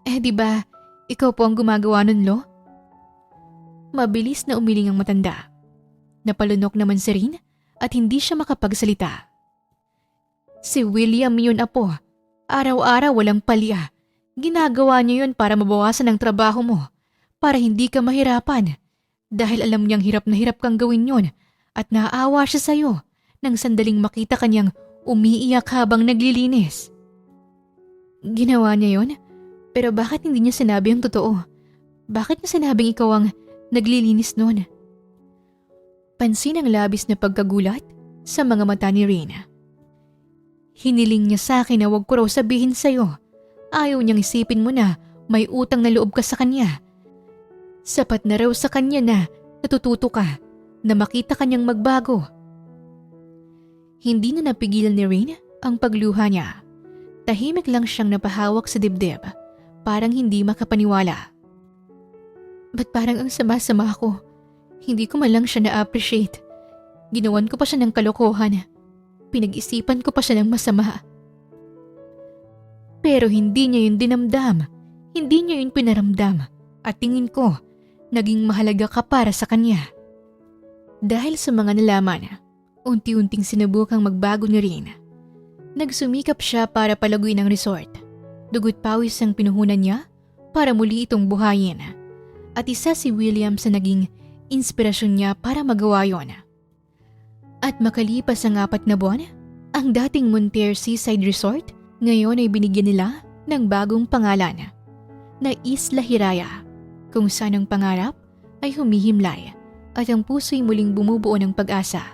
S2: Di ba, ikaw po ang gumagawa nun, Lo? Mabilis na umiling ang matanda. Napalunok naman si Rin at hindi siya makapagsalita. Si William yun, Apo. Araw-araw walang palya. Ginagawa niya yun para mabawasan ang trabaho mo, para hindi ka mahirapan. Dahil alam niyang hirap na hirap kang gawin yun at naaawa siya sa'yo nang sandaling makita kanyang umiiyak habang naglilinis. Ginawa niya yun? Pero bakit hindi niya sinabi ang totoo? Bakit niya sinabing ikaw ang naglilinis noon? Pansin ang labis na pagkagulat sa mga mata ni Reyna. Hiniling niya sa akin na huwag ko raw sabihin sa'yo. Ayaw niyang isipin mo na may utang na loob ka sa kanya. Sapat na raw sa kanya na natututo ka, na makita kanyang magbago. Hindi na napigilan ni Reyna ang pagluha niya. Tahimik lang siyang napahawak sa dibdib, parang hindi makapaniwala. Ba't parang ang sama-sama ako? Hindi ko man lang siya na-appreciate. Ginawan ko pa siya ng kalokohan. Pinag-isipan ko pa siya ng masama. Pero hindi niya yun dinamdam. Hindi niya yun pinaramdam. At tingin ko, naging mahalaga ka para sa kanya. Dahil sa mga nalaman, unti-unting sinubukang magbago ni Rin. Nagsumikap siya para palaguin ang resort. Dugot pawis ang pinuhunan niya para muli itong buhayin. At isa si William sa naging inspirasyon niya para magawa yon. At makalipas ang 4 na buwan, ang dating Monter Seaside Resort ngayon ay binigyan nila ng bagong pangalan na Isla Hiraya, kung saan ang pangarap ay humihimlay at ang puso'y muling bumubuo ng pag-asa.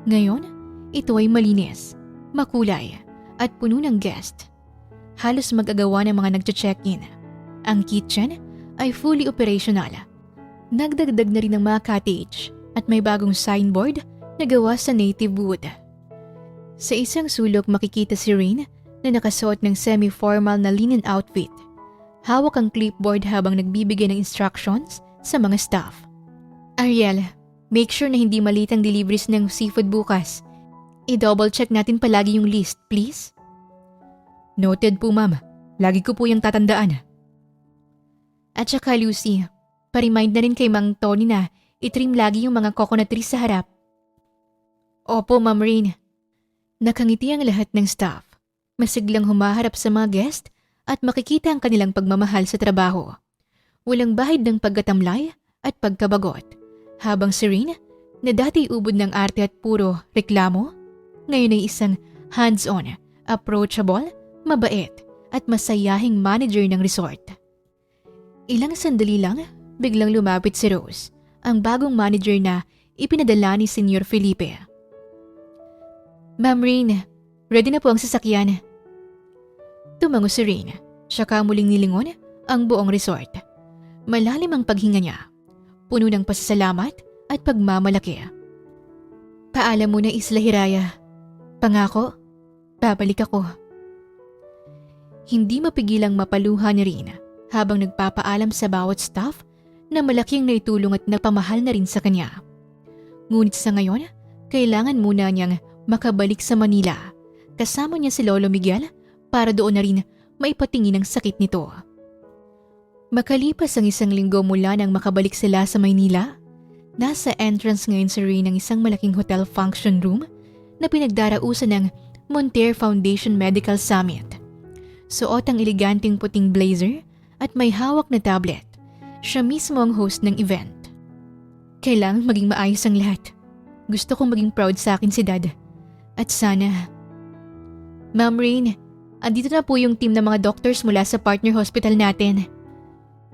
S2: Ngayon, ito ay malinis, makulay at puno ng guest. Halos mag-agawa ng mga nagche-check-in. Ang kitchen ay fully operational. Nagdagdag na rin ng mga cottage at may bagong signboard na gawa sa native wood. Sa isang sulok makikita si Rain na nakasuot ng semi-formal na linen outfit. Hawak ang clipboard habang nagbibigay ng instructions sa mga staff. Ariel, make sure na hindi malit ang deliveries ng seafood bukas. I-double check natin palagi yung list, please. Noted po, ma'am. Lagi ko po yung tatandaan. At saka Lucy, pa-remind na rin kay Mang Tony na itrim lagi yung mga coconut trees sa harap. Opo, Ma'am Rain. Nakangiti ang lahat ng staff. Masiglang humaharap sa mga guest at makikita ang kanilang pagmamahal sa trabaho. Walang bahid ng pagkatamlay at pagkabagot. Habang si Rain, na dati ubod ng arte at puro reklamo, ngayon ay isang hands-on, approachable, mabait at masayahing manager ng resort. Ilang sandali lang, biglang lumapit si Rose, ang bagong manager na ipinadala ni Senyor Felipe. Ma'am Rain, ready na po ang sasakyan. Tumango si Rain, saka muling nilingon ang buong resort. Malalim ang paghinga niya, puno ng pasasalamat at pagmamalaki. Paalam mo na Isla Hiraya. Pangako, babalik ako. Hindi mapigilang mapaluha ni Rain habang nagpapaalam sa bawat staff na malaking naitulong at napamahal na rin sa kanya. Ngunit sa ngayon, kailangan muna niyang makabalik sa Manila. Kasama niya si Lolo Miguel para doon na rin maipatingin ang sakit nito. Makalipas ang 1 linggo mula nang makabalik sila sa Maynila, nasa entrance ngayon si Rain ng isang malaking hotel function room na pinagdarausan ng Monter Foundation Medical Summit. Suot ang eleganteng puting blazer at may hawak na tablet. Siya mismo ang host ng event. Kailangan maging maayos ang lahat. Gusto kong maging proud sa akin si Dad. At sana... Ma'am Rain, andito na po yung team ng mga doctors mula sa partner hospital natin.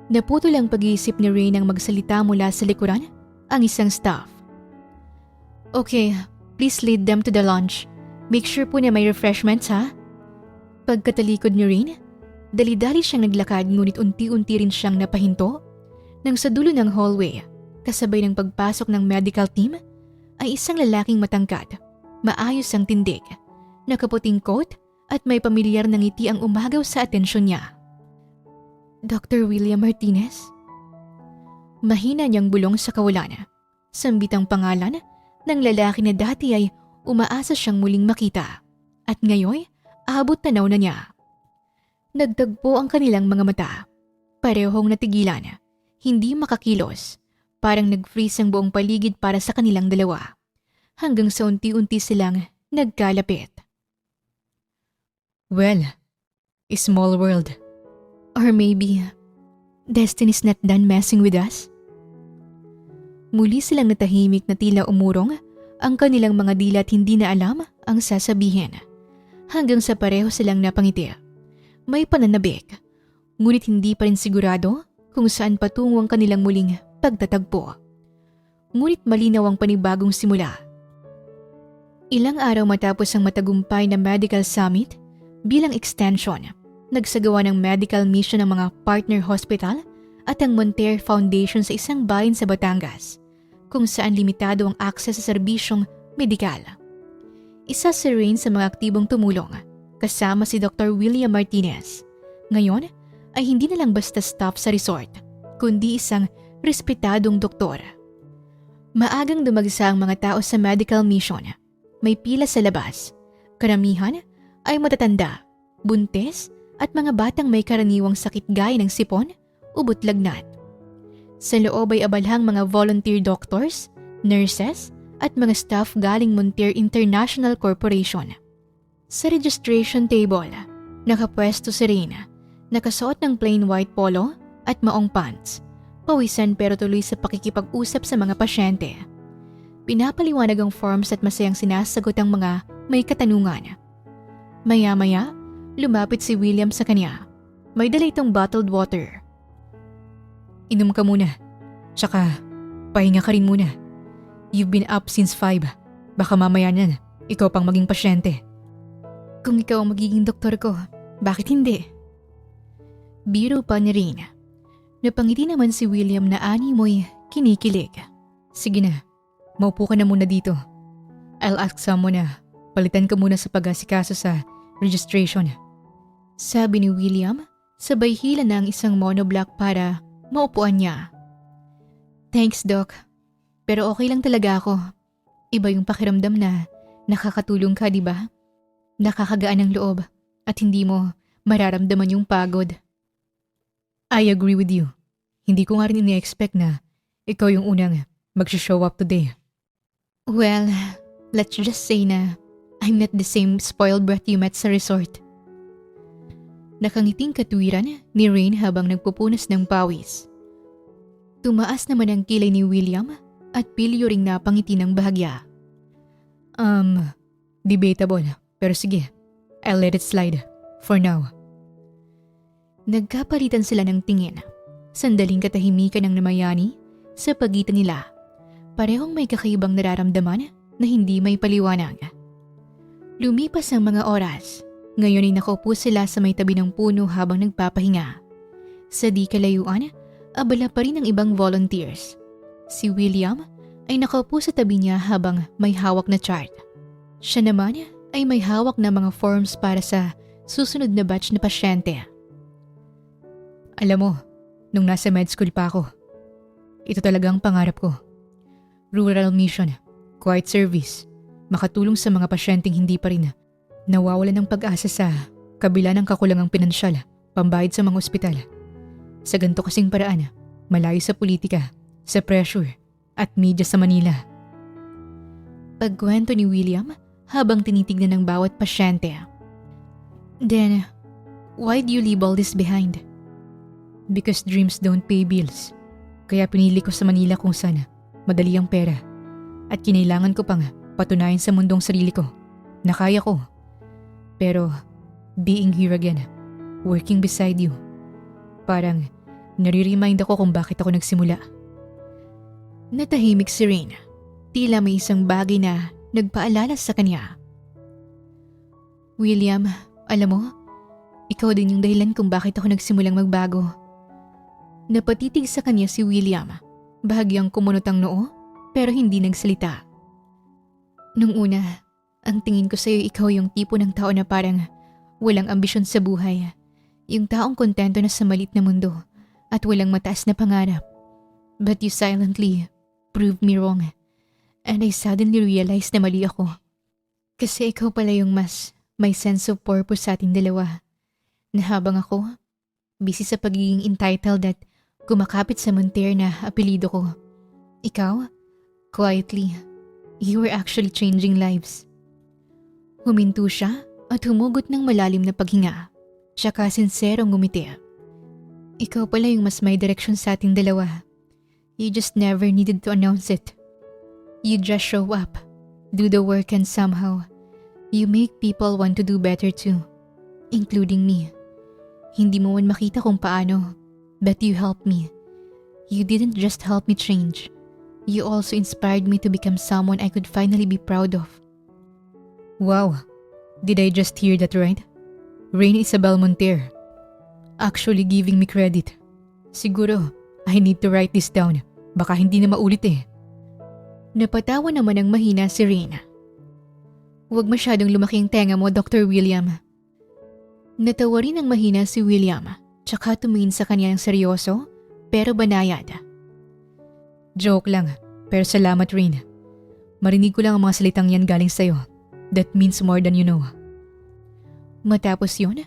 S2: Naputol ang pag-iisip ni Ray nang magsalita mula sa likuran ang isang staff. Okay, please lead them to the lounge. Make sure po na may refreshments ha. Pagkatalikod ni Rain, dali-dali siyang naglakad ngunit unti-unti rin siyang napahinto nang sa dulo ng hallway, kasabay ng pagpasok ng medical team, ay isang lalaking matangkad, maayos ang tindig, nakaputing coat at may pamilyar na ngiti ang umagaw sa atensyon niya. Dr. William Martinez? Mahina niyang bulong sa kawalan, sambit ang pangalan ng lalaki na dati ay umaasa siyang muling makita at ngayon abot tanaw na niya. Nagtagpo ang kanilang mga mata. Parehong natigilan, hindi makakilos. Parang nag-freeze ang buong paligid para sa kanilang dalawa. Hanggang sa unti-unti silang nagkalapit.
S1: Well, a small world.
S2: Or maybe, destiny's not done messing with us? Muli silang natahimik na tila umurong ang kanilang mga dilat hindi na alam ang sasabihin. Hanggang sa pareho silang napangiti. May pananabik, ngunit hindi pa rin sigurado kung saan patungo ang kanilang muling pagtatagpo. Ngunit malinaw ang panibagong simula. Ilang araw matapos ang matagumpay na medical summit bilang extension, nagsagawa ng medical mission ng mga partner hospital at ang Monter Foundation sa isang bayan sa Batangas, kung saan limitado ang akses sa serbisyong medikal. Isa si Rain sa mga aktibong tumulong, kasama si Dr. William Martinez. Ngayon ay hindi na lang basta staff sa resort, kundi isang respetadong doktor. Maagang dumagsa ang mga tao sa medical mission. May pila sa labas. Karamihan ay matatanda, buntis at mga batang may karaniwang sakit gaya ng sipon o butlagnat. Sa loob ay abalhang mga volunteer doctors, nurses, at mga staff galing Monter International Corporation. Sa registration table, nakapwesto si Reyna, nakasuot ng plain white polo at maong pants, pawisan pero tuloy sa pakikipag-usap sa mga pasyente. Pinapaliwanag ang forms at masayang sinasagot ang mga may katanungan. Maya-maya, lumapit si William sa kanya. May dala itong bottled water.
S1: Inom ka muna. Tsaka, pahinga ka rin muna. You've been up since 5. Baka mamaya niyan, ikaw pang maging pasyente.
S2: Kung ikaw ang magiging doktor ko, bakit hindi? Biro pa ni Rain. Napangiti naman si William na animoy kinikilig.
S1: Sige na, maupo ka na muna dito. I'll ask someone na palitan ka muna sa pag-asikaso sa registration.
S2: Sabi ni William, sabay hila na ang isang monoblock para maupuan niya. Thanks, Doc. Pero okay lang talaga ako. Iba yung pakiramdam na nakakatulong ka, di ba? Nakakagaan ang loob at hindi mo mararamdaman yung pagod.
S1: I agree with you. Hindi ko nga rin ini-expect na ikaw yung unang mag-show up today.
S2: Well, let's just say na I'm not the same spoiled brat you met sa resort. Nakangiting katwiran ni Rain habang nagpupunas ng pawis. Tumaas naman ang kilay ni William at pilyo ring napangiti ng bahagya.
S1: Debatable. Pero sige, I'll let it slide. For now.
S2: Nagkapalitan sila ng tingin. Sandaling katahimikan ng namayani sa pagitan nila. Parehong may kakaibang nararamdaman na hindi may paliwanag. Lumipas ang mga oras. Ngayon ay nakaupo sila sa may tabi ng puno habang nagpapahinga. Sa di kalayuan, abala pa rin ang ibang volunteers. Si William ay nakaupo sa tabi niya habang may hawak na chart. Siya naman ay may hawak na mga forms para sa susunod na batch na pasyente.
S1: Alam mo, nung nasa med school pa ako, ito talagang pangarap ko. Rural mission, quiet service, makatulong sa mga pasyenteng hindi pa rin nawawalan ng pag-asa sa kabila ng kakulangang pinansyal, pambayad sa mga ospital. Sa ganito kasing paraan, malayo sa politika, sa pressure, at media sa Manila.
S2: Pagkwento ni William habang tinitignan ng bawat pasyente. Then, why do you leave all this behind?
S1: Because dreams don't pay bills. Kaya pinili ko sa Manila kung saan madali ang pera. At kinailangan ko pang patunayan sa mundong sarili ko na kaya ko. Pero being here again, working beside you. Parang nare-remind ako kung bakit ako nagsimula.
S2: Natahimik si Rain. Tila may isang bagay na nagpaalala sa kanya. William, alam mo, ikaw din yung dahilan kung bakit ako nagsimulang magbago. Napatitig sa kanya si William. Bahagyang kumunot ang noo, pero hindi nagsalita. Nung una, ang tingin ko sa'yo ikaw yung tipo ng tao na parang walang ambisyon sa buhay. Yung taong kontento na sa malit na mundo at walang mataas na pangarap. But you silently proved me wrong. And I suddenly realized na mali ako. Kasi ikaw pala yung mas may sense of purpose sa ating dalawa. Na habang ako, busy sa pagiging entitled at kumakapit sa Monter na apelido ko. Ikaw, quietly, you were actually changing lives. Huminto siya at humugot ng malalim na paghinga. Tsaka sinserong ngumiti. Ikaw pala yung mas may direksyon sa ating dalawa. You just never needed to announce it. You just show up, do the work, and somehow, you make people want to do better too, including me. Hindi mo man makita kung paano, but you helped me. You didn't just help me change. You also inspired me to become someone I could finally be proud of.
S1: Wow, did I just hear that right? Rain Isabel Monter. Actually giving me credit. Siguro, I need to write this down. Baka hindi na maulit eh.
S2: Napatawa naman ng mahina si Rain. Huwag masyadong lumaki ang tenga mo, Dr. William. Natawa rin ng mahina si William, tsaka tumingin sa kanya ng seryoso, pero banayad.
S1: Joke lang, pero salamat Rain. Marinig ko lang ang mga salitang yan galing sa'yo. That means more than you know.
S2: Matapos yun,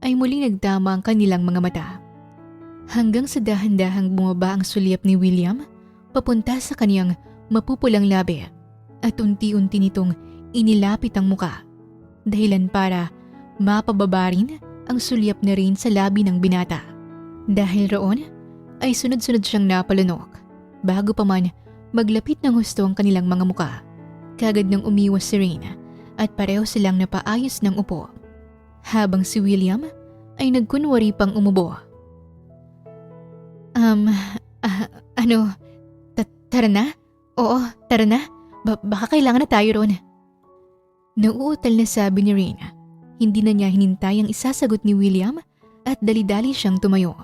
S2: ay muling nagtama ang kanilang mga mata. Hanggang sa dahan-dahang bumaba ang sulyap ni William, papunta sa kaniyang mapupulang labi at unti-unti nitong inilapit ang muka. Dahilan para mapababa rin ang sulyap na rin sa labi ng binata. Dahil roon ay sunod-sunod siyang napalunok bago pa man maglapit ng husto ang kanilang mga muka. Kagad nang umiwas si Rain at pareho silang napaayos ng upo. Habang si William ay nagkunwari pang umubo. Tara na? Oo, tara na. Baka kailangan na tayo ron. Nauutal na sabi ni Rain. Hindi na niya hinintay ang isasagot ni William at dali-dali siyang tumayo.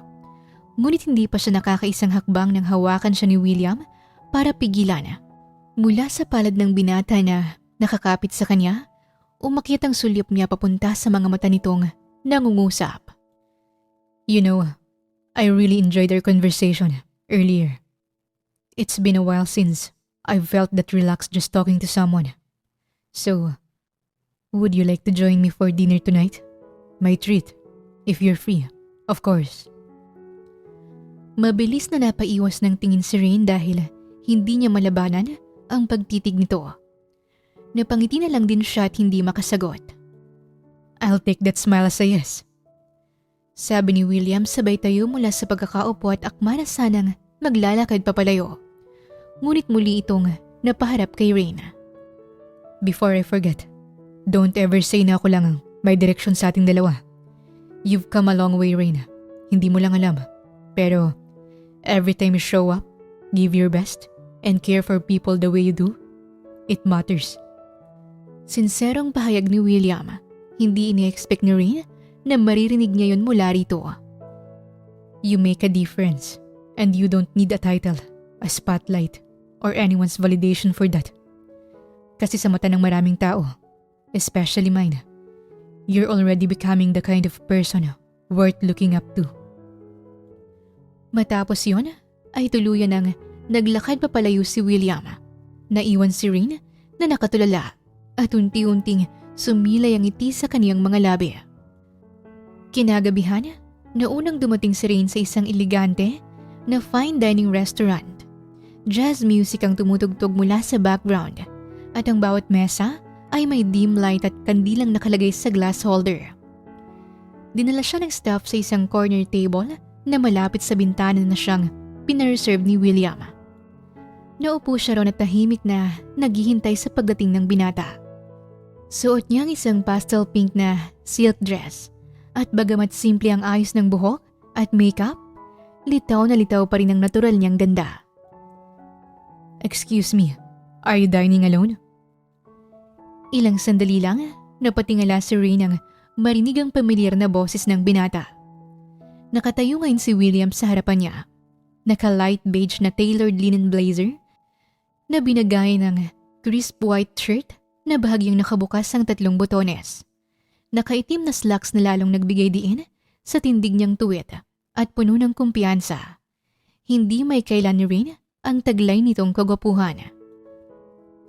S2: Ngunit hindi pa siya nakakaisang hakbang nang hawakan siya ni William para pigilan. Mula sa palad ng binata na nakakapit sa kanya, umakyat ang sulyap niya papunta sa mga mata nitong nangungusap.
S1: You know, I really enjoyed our conversation earlier. It's been a while since I've felt that relaxed just talking to someone. So, would you like to join me for dinner tonight? My treat, if you're free, of course.
S2: Mabilis na napaiwas ng tingin si Rain dahil hindi niya malabanan ang pagtitig nito. Napangiti na lang din siya at hindi makasagot.
S1: I'll take that smile as a yes.
S2: Sabi ni William sabay tayo mula sa pagkakaupo at akma na sanang maglalakad papalayo. Ngunit muli itong napaharap kay Rain.
S1: Before I forget, don't ever say na ako lang ang may direksyon sa ating dalawa. You've come a long way, Rain. Hindi mo lang alam. Pero every time you show up, give your best, and care for people the way you do, it matters.
S2: Sinserong pahayag ni William. Hindi ini-expect ni Rain na maririnig niya yun mula rito.
S1: You make a difference, and you don't need a title, a spotlight, or anyone's validation for that. Kasi sa mata ng maraming tao, especially mine, you're already becoming the kind of person worth looking up to.
S2: Matapos yun, ay tuluyan ng naglakad papalayo si William. Naiwan si Rain na nakatulala at unti-unting sumilay ang ngiti sa kaniyang mga labi. Kinagabihan, naunang dumating si Rain sa isang elegante na fine dining restaurant. Jazz music ang tumutugtog mula sa background at ang bawat mesa ay may dim light at kandilang nakalagay sa glass holder. Dinala siya ng staff sa isang corner table na malapit sa bintana na siyang pinareserve ni William. Naupo siya raw na tahimik na naghihintay sa pagdating ng binata. Suot niya ang isang pastel pink na silk dress at bagamat simple ang ayos ng buhok at makeup, litaw na litaw pa rin ang natural niyang ganda.
S1: Excuse me, are you dining alone?
S2: Ilang sandali lang, napatingala si Rain ang marinig ang pamilyar na boses ng binata. Nakatayo ngayon si William sa harapan niya. Naka-light beige na tailored linen blazer na binagay ng crisp white shirt na bahagyang nakabukas ang 3 botones. Nakaitim na slacks na lalong nagbigay diin sa tindig niyang tuwid at puno ng kumpiyansa. Hindi may kailan ni Rain ang taglay nitong kagwapuhan.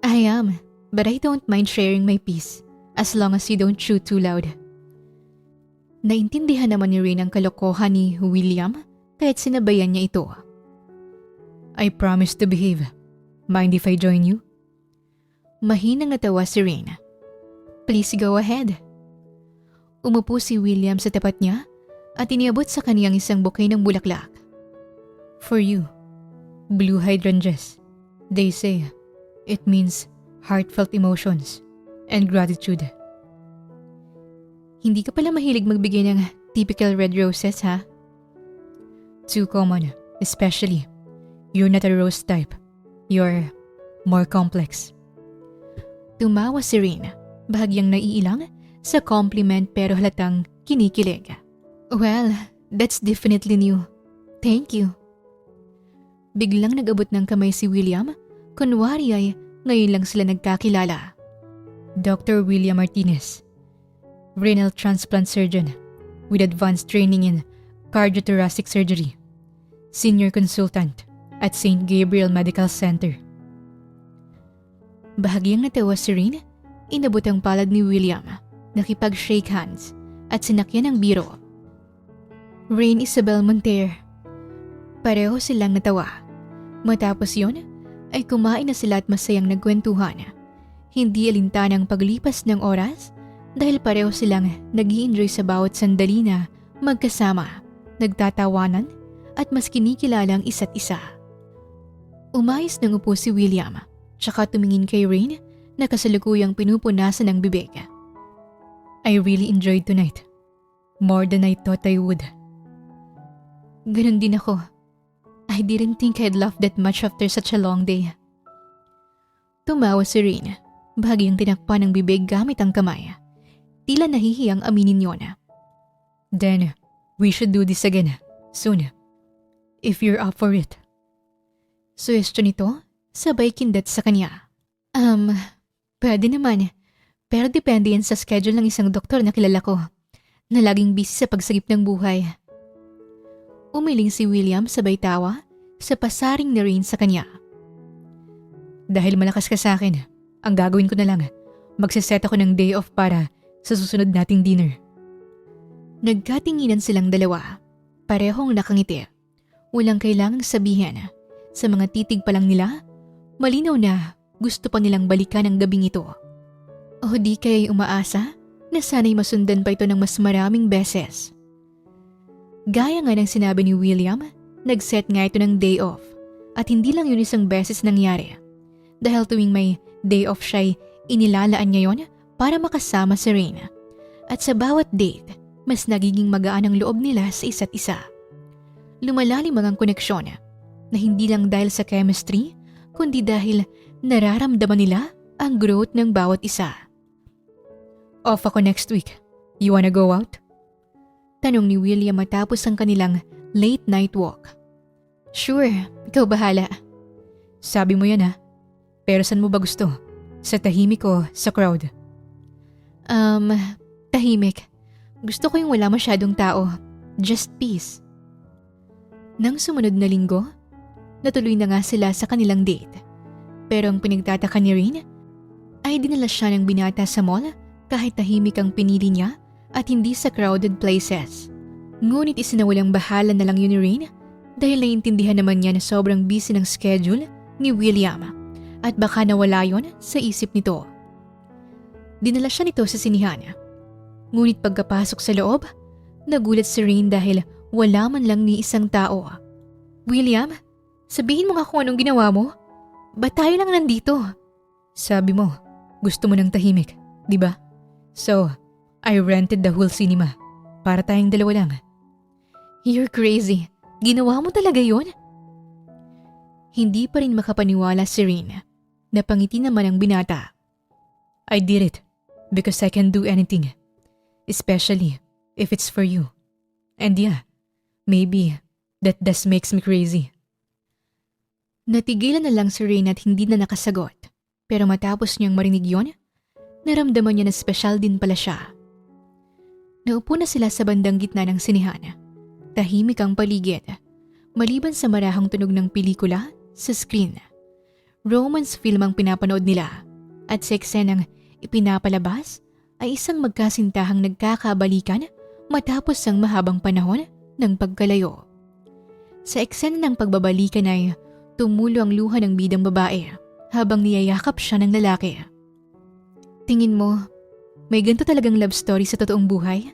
S2: I am, but I don't mind sharing my piece as long as you don't chew too loud. Naintindihan naman ni Rain ang kalokohan ni William kaya't sinabayan niya ito.
S1: I promise to behave. Mind if I join you?
S2: Mahinang natawa si Rain. Please go ahead. Umupo si William sa tapat niya at iniabot sa kaniyang isang bouquet ng bulaklak.
S1: For you, blue hydrangeas. They say it means heartfelt emotions and gratitude.
S2: Hindi ka pala mahilig magbigay ng typical red roses, ha?
S1: Too common, especially. You're not a rose type. You're more complex.
S2: Tumawa si Rain, bahagyang naiilang sa compliment pero halatang kinikilig. Well, that's definitely new. Thank you. Biglang nag-abot ng kamay si William, kunwari ay ngayon lang sila nagkakilala.
S1: Dr. William Martinez, renal transplant surgeon with advanced training in cardiothoracic surgery, senior consultant at St. Gabriel Medical Center.
S2: Bahagyang natawa si Rain, inabot ang palad ni William, nakipag-shake hands at sinakyan ang biro. Rain Isabel Monter. Pareho silang natawa. Matapos yon, ay kumain na sila at masayang nagkwentuhan. Hindi alintanang paglipas ng oras dahil pareho silang nag-i-enjoy sa bawat sandali na magkasama, nagtatawanan at mas kinikilala ang isa't isa. Umayos nang upo si William, tsaka tumingin kay Rain na kasalukuyang pinupunasan ng bibig.
S1: I really enjoyed tonight. More than I thought I would.
S2: Ganun din ako. I didn't think I'd laugh that much after such a long day. Tumawa si Rain, bahagyang tinakpan ng bibig gamit ang kamay. Tila nahihiyang aminin yon.
S1: Then, we should do this again, soon. If you're up for it.
S2: Suwestyon nito, sabay kindat sa kanya. Pwede naman. Pero depende yan sa schedule ng isang doktor na kilala ko, na laging busy sa pagsagip ng buhay. Umiling si William sabay tawa sa pasaring na Rain sa kanya.
S1: Dahil malakas ka sa akin, ang gagawin ko na lang, magsiset ako ng day off para sa susunod nating dinner.
S2: Nagkatinginan silang dalawa, parehong nakangiti. Walang kailangang sabihin. Sa mga titig pa lang nila, malinaw na gusto pa nilang balikan ang gabing ito. O di kaya'y umaasa na sana'y masundan pa ito ng mas maraming beses. Gaya nga ng sinabi ni William, nag-set nga ito ng day off at hindi lang yun isang beses nangyari. Dahil tuwing may day off siya'y inilalaan niya yon para makasama si Rain. At sa bawat date, mas nagiging magaan ang loob nila sa isa't isa. Lumalalim ang koneksyon na hindi lang dahil sa chemistry, kundi dahil nararamdaman nila ang growth ng bawat isa.
S1: Off ako next week. You wanna go out?
S2: Tanong ni William matapos ang kanilang late night walk. Sure, ikaw bahala.
S1: Sabi mo yan ha. Pero saan mo ba gusto? Sa tahimik o sa crowd?
S2: Tahimik. Gusto ko yung wala masyadong tao. Just peace. Nang sumunod na linggo, natuloy na nga sila sa kanilang date. Pero ang pinagtataka ni Rain ay dinala siya ng binata sa mall kahit tahimik ang pinili niya at hindi sa crowded places. Ngunit isinawalang bahala na lang yun ni Rain dahil naiintindihan naman niya na sobrang busy ng schedule ni William at baka nawala yon sa isip nito. Dinala siya nito sa sinihan. Ngunit pagkapasok sa loob, nagulat si Rain dahil wala man lang ni isang tao. William, sabihin mo nga kung anong ginawa mo. Ba't tayo lang nandito?
S1: Sabi mo, gusto mo ng tahimik. di ba? So, I rented the whole cinema para tayong dalawa lang.
S2: You're crazy. Ginawa mo talaga yun? Hindi pa rin makapaniwala si Rain. Napangiti naman ang binata.
S1: I did it because I can do anything, especially if it's for you. And yeah, maybe that does makes me crazy.
S2: Natigilan na lang si Rain at hindi na nakasagot. Pero matapos niyang marinig yon, naramdaman niya na espesyal din pala siya. Naupo na sila sa bandang gitna ng sinihan. Tahimik ang paligid, maliban sa marahang tunog ng pelikula sa screen. Romance film ang pinapanood nila at sa eksenang ipinapalabas ay isang magkasintahang nagkakabalikan matapos ang mahabang panahon ng pagkalayo. Sa eksena ng pagbabalikan ay tumulo ang luha ng bidang babae habang niyayakap siya ng lalaki. Tingin mo, may ganito talagang love story sa totoong buhay?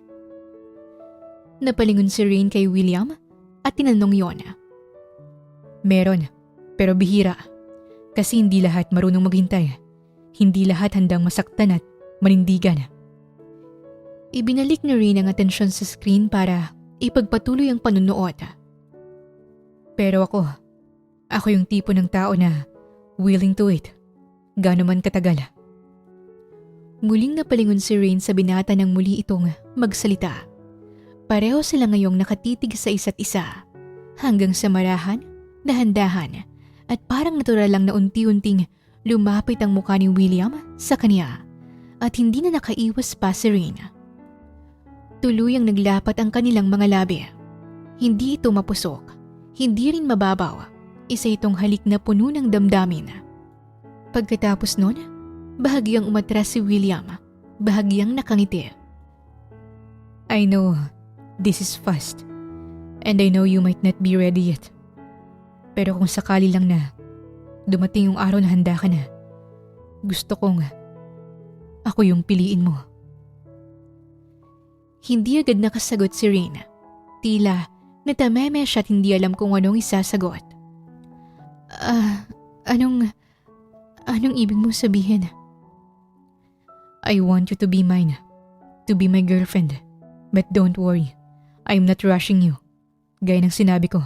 S2: Napalingon si Rain kay William at tinanong yon.
S1: Meron, pero bihira. Kasi hindi lahat marunong maghintay. Hindi lahat handang masaktan at manindigan.
S2: Ibinalik ni Rain ang atensyon sa screen para ipagpatuloy ang panunood.
S1: Pero ako yung tipo ng tao na willing to wait. Gaano man katagal.
S2: Muling napalingon si Rain sa binata nang muli itong magsalita. Pareho sila ngayong nakatitig sa isa't isa hanggang sa marahan, dahan-dahan at parang natural lang na unti-unting lumapit ang mukha ni William sa kanya at hindi na nakaiwas pa si Rain. Tuluyang naglapat ang kanilang mga labi. Hindi ito mapusok, hindi rin mababaw. Isa itong halik na puno ng damdamin. Pagkatapos nun, bahagyang umatras si William, bahagyang nakangiti.
S1: I know this is fast and I know you might not be ready yet. Pero kung sakali lang na dumating yung araw na handa ka na, gusto kong ako yung piliin mo.
S2: Hindi agad nakasagot si Rain. Tila natameme siya at hindi alam kung anong isasagot. Anong ibig mo sabihin?
S1: I want you to be mine, to be my girlfriend. But don't worry, I'm not rushing you. Gaya ng sinabi ko,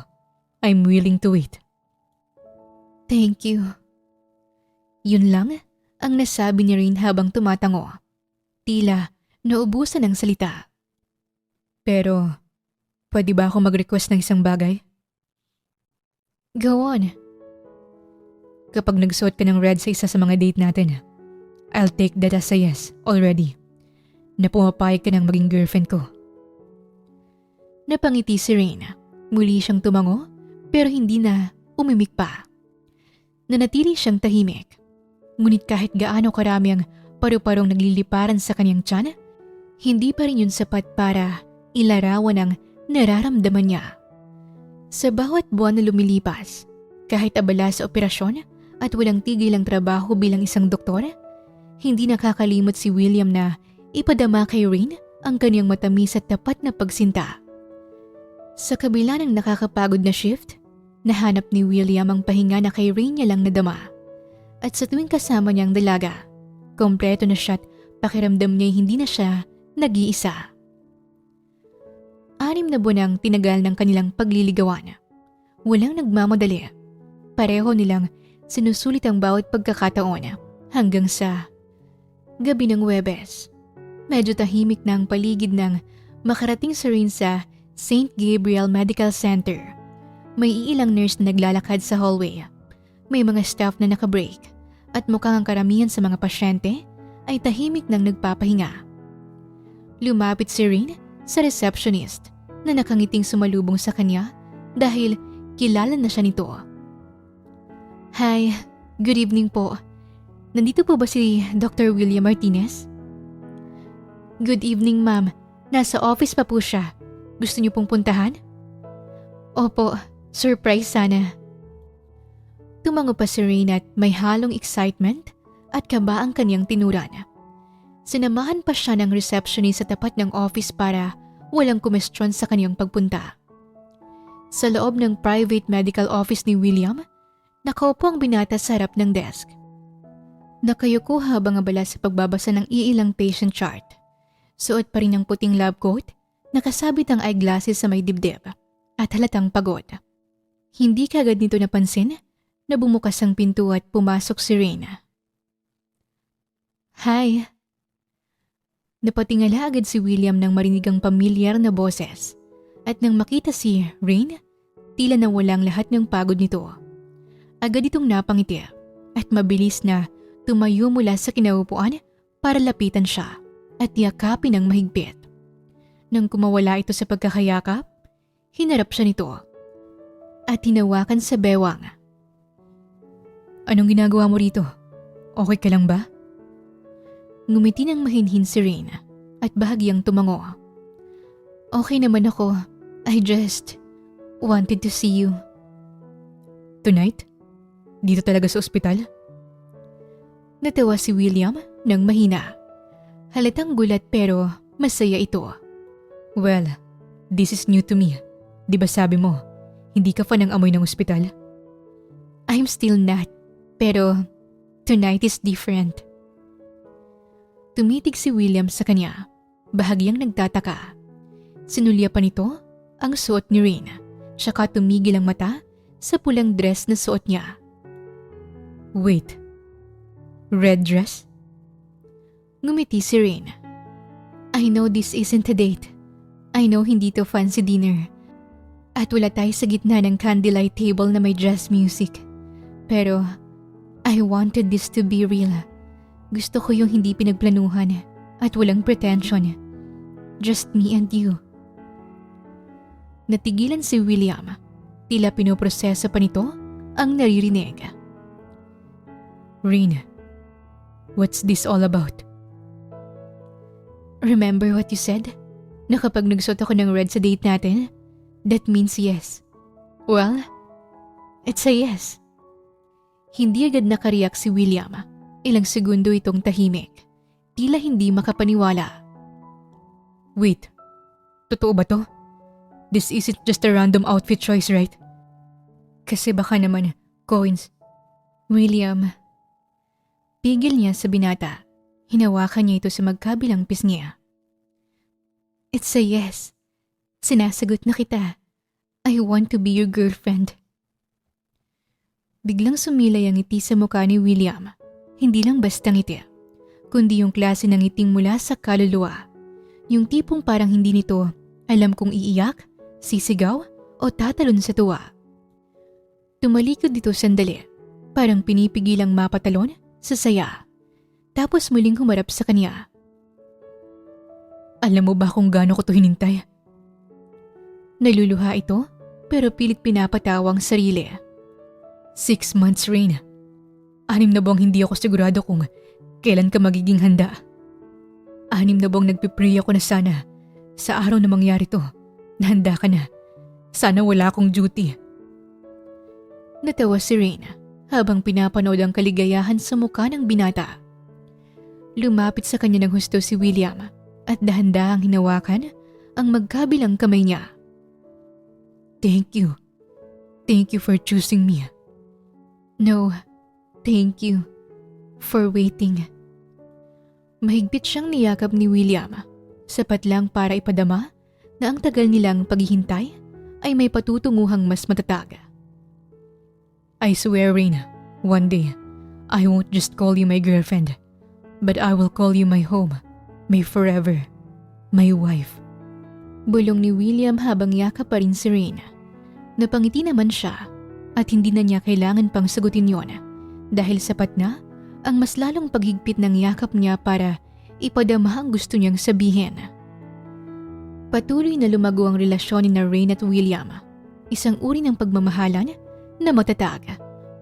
S1: I'm willing to wait.
S2: Thank you. Yun lang ang nasabi ni Rain habang tumatango. Tila naubusan ng salita.
S1: Pero, pwede ba ako mag-request ng isang bagay?
S2: Go on.
S1: Kapag nagsuot ka ng red sa isa sa mga date natin, I'll take that as a yes already. Na pumapayag ka ng maging girlfriend ko.
S2: Napangiti si Rain. Muli siyang tumango pero hindi na umimik pa. Nanatili siyang tahimik. Ngunit kahit gaano karami ang paru-parong nagliliparan sa kanyang tiyan, hindi pa rin yun sapat para ilarawan ang nararamdaman niya. Sa bawat buwan na lumilipas, kahit abala sa operasyon at walang tigil ang trabaho bilang isang doktor, hindi nakakalimot si William na ipadama kay Rain ang kanyang matamis at tapat na pagsinta. Sa kabila ng nakakapagod na shift, nahanap ni William ang pahinga na kay Rain niya lang nadama. At sa tuwing kasama niyang dalaga, kompleto na siya at pakiramdam niya hindi na siya nag-iisa. 6 na buwan ang tinagal ng kanilang pagliligawan. Walang nagmamadali. Pareho nilang sinusulit ang bawat pagkakataon hanggang sa gabi ng Huwebes. Medyo tahimik na ang paligid ng makarating si Rain sa St. Gabriel Medical Center. May iilang nurse na naglalakad sa hallway. May mga staff na nakabreak at mukhang ang karamihan sa mga pasyente ay tahimik nang nagpapahinga. Lumapit si Rain sa receptionist na nakangiting sumalubong sa kanya dahil kilala na siya nito. Hi, good evening po. Nandito po ba si Dr. William Martinez? Good evening, ma'am. Nasa office pa po siya. Gusto niyo pong puntahan? Opo, surprise sana. Tumango pa si Rain at may halong excitement at kaba ang kanyang tinuran. Sinamahan pa siya ng receptionist sa tapat ng office para walang kumestyon sa kanyang pagpunta. Sa loob ng private medical office ni William, nakaupo ang binata sa harap ng desk. Nakayuko habang abala sa pagbabasa ng iilang patient chart. Suot pa rin ang puting lab coat, nakasabit ang eyeglasses sa may dibdib at halatang pagod. Hindi kagad nito napansin na bumukas ang pinto at pumasok si Rain. Hi! Napatingala agad si William nang marinig ang pamilyar na boses at nang makita si Rain, tila nawala ang lahat ng pagod nito. Agad itong napangiti at mabilis na tumayo mula sa kinaupuan para lapitan siya at yakapin ng mahigpit. Nang kumawala ito sa pagkakayakap, hinarap siya nito at hinawakan sa bewang. Anong ginagawa mo rito? Okay ka lang ba? Ngumiti ng mahinhin si Rain at bahagyang tumango. Okay naman ako. I just wanted to see you. Tonight? Dito talaga sa ospital? Natawa si William nang mahina. Halatang gulat pero masaya ito. Well, this is new to me. Di ba sabi mo, hindi ka fan ng amoy ng ospital? I'm still not, pero tonight is different. Tumitig si William sa kanya, bahagyang nagtataka. Sinulya pa nito ang suot ni Rain, saka tumigil ang mata sa pulang dress na suot niya. Wait, red dress? Ngumiti si Rain. I know this isn't a date. I know hindi to fancy dinner. At wala tayo sa gitna ng candlelight table na may jazz music. Pero I wanted this to be real. Gusto ko yung hindi pinagplanuhan at walang pretension. Just me and you. Natigilan si William. Tila pinoproseso pa nito ang naririnig. Rain, what's this all about? Remember what you said? Na kapag nagsuot ako ng red sa date natin, that means yes. Well, it's a yes. Hindi agad nakariyak si William. Ilang segundo itong tahimik. Tila hindi makapaniwala. Wait, totoo ba to? This isn't just a random outfit choice, right? Kasi baka naman, William. Pigil niya sa binata. Hinawakan niya ito sa magkabilang pisngi. It's a yes. Sinasagot na kita. I want to be your girlfriend. Biglang sumilay ang ngiti sa mukha ni William. Hindi lang basta ngiti, kundi yung klase ng ngiting mula sa kaluluwa. Yung tipong parang hindi nito alam kung iiyak, sisigaw o tatalon sa tuwa. Tumalikod dito sandali, parang pinipigilang mapatalon sa saya. Tapos muling humarap sa kanya. Alam mo ba kung gaano ko to hinintay? Naluluha ito pero pilit pinapatawa ang sarili. 6 months, Rain. 6 na buwang hindi ako sigurado kung kailan ka magiging handa. 6 na buwang nagpipray ako na sana sa araw na mangyari to, na handa ka na. Sana wala akong duty. Natawa si Rain habang pinapanood ang kaligayahan sa mukha ng binata. Lumapit sa kanya ng husto si William at dahan-dahang hinawakan ang magkabilang kamay niya. Thank you. Thank you for choosing me. No, thank you for waiting. Mahigpit siyang niyakap ni William, sapat lang para ipadama na ang tagal nilang paghihintay ay may patutunguhang mas matatag. I swear, Rain, one day, I won't just call you my girlfriend, but I will call you my home, my forever, my wife. Bulong ni William habang yakap pa rin si Rain. Napangiti naman siya at hindi na niya kailangan pang sagutin yon dahil sapat na ang mas lalong paghigpit ng yakap niya para ipadama ang gusto niyang sabihin. Patuloy na lumago ang relasyon ni Rain at William. Isang uri ng pagmamahalan na matatag,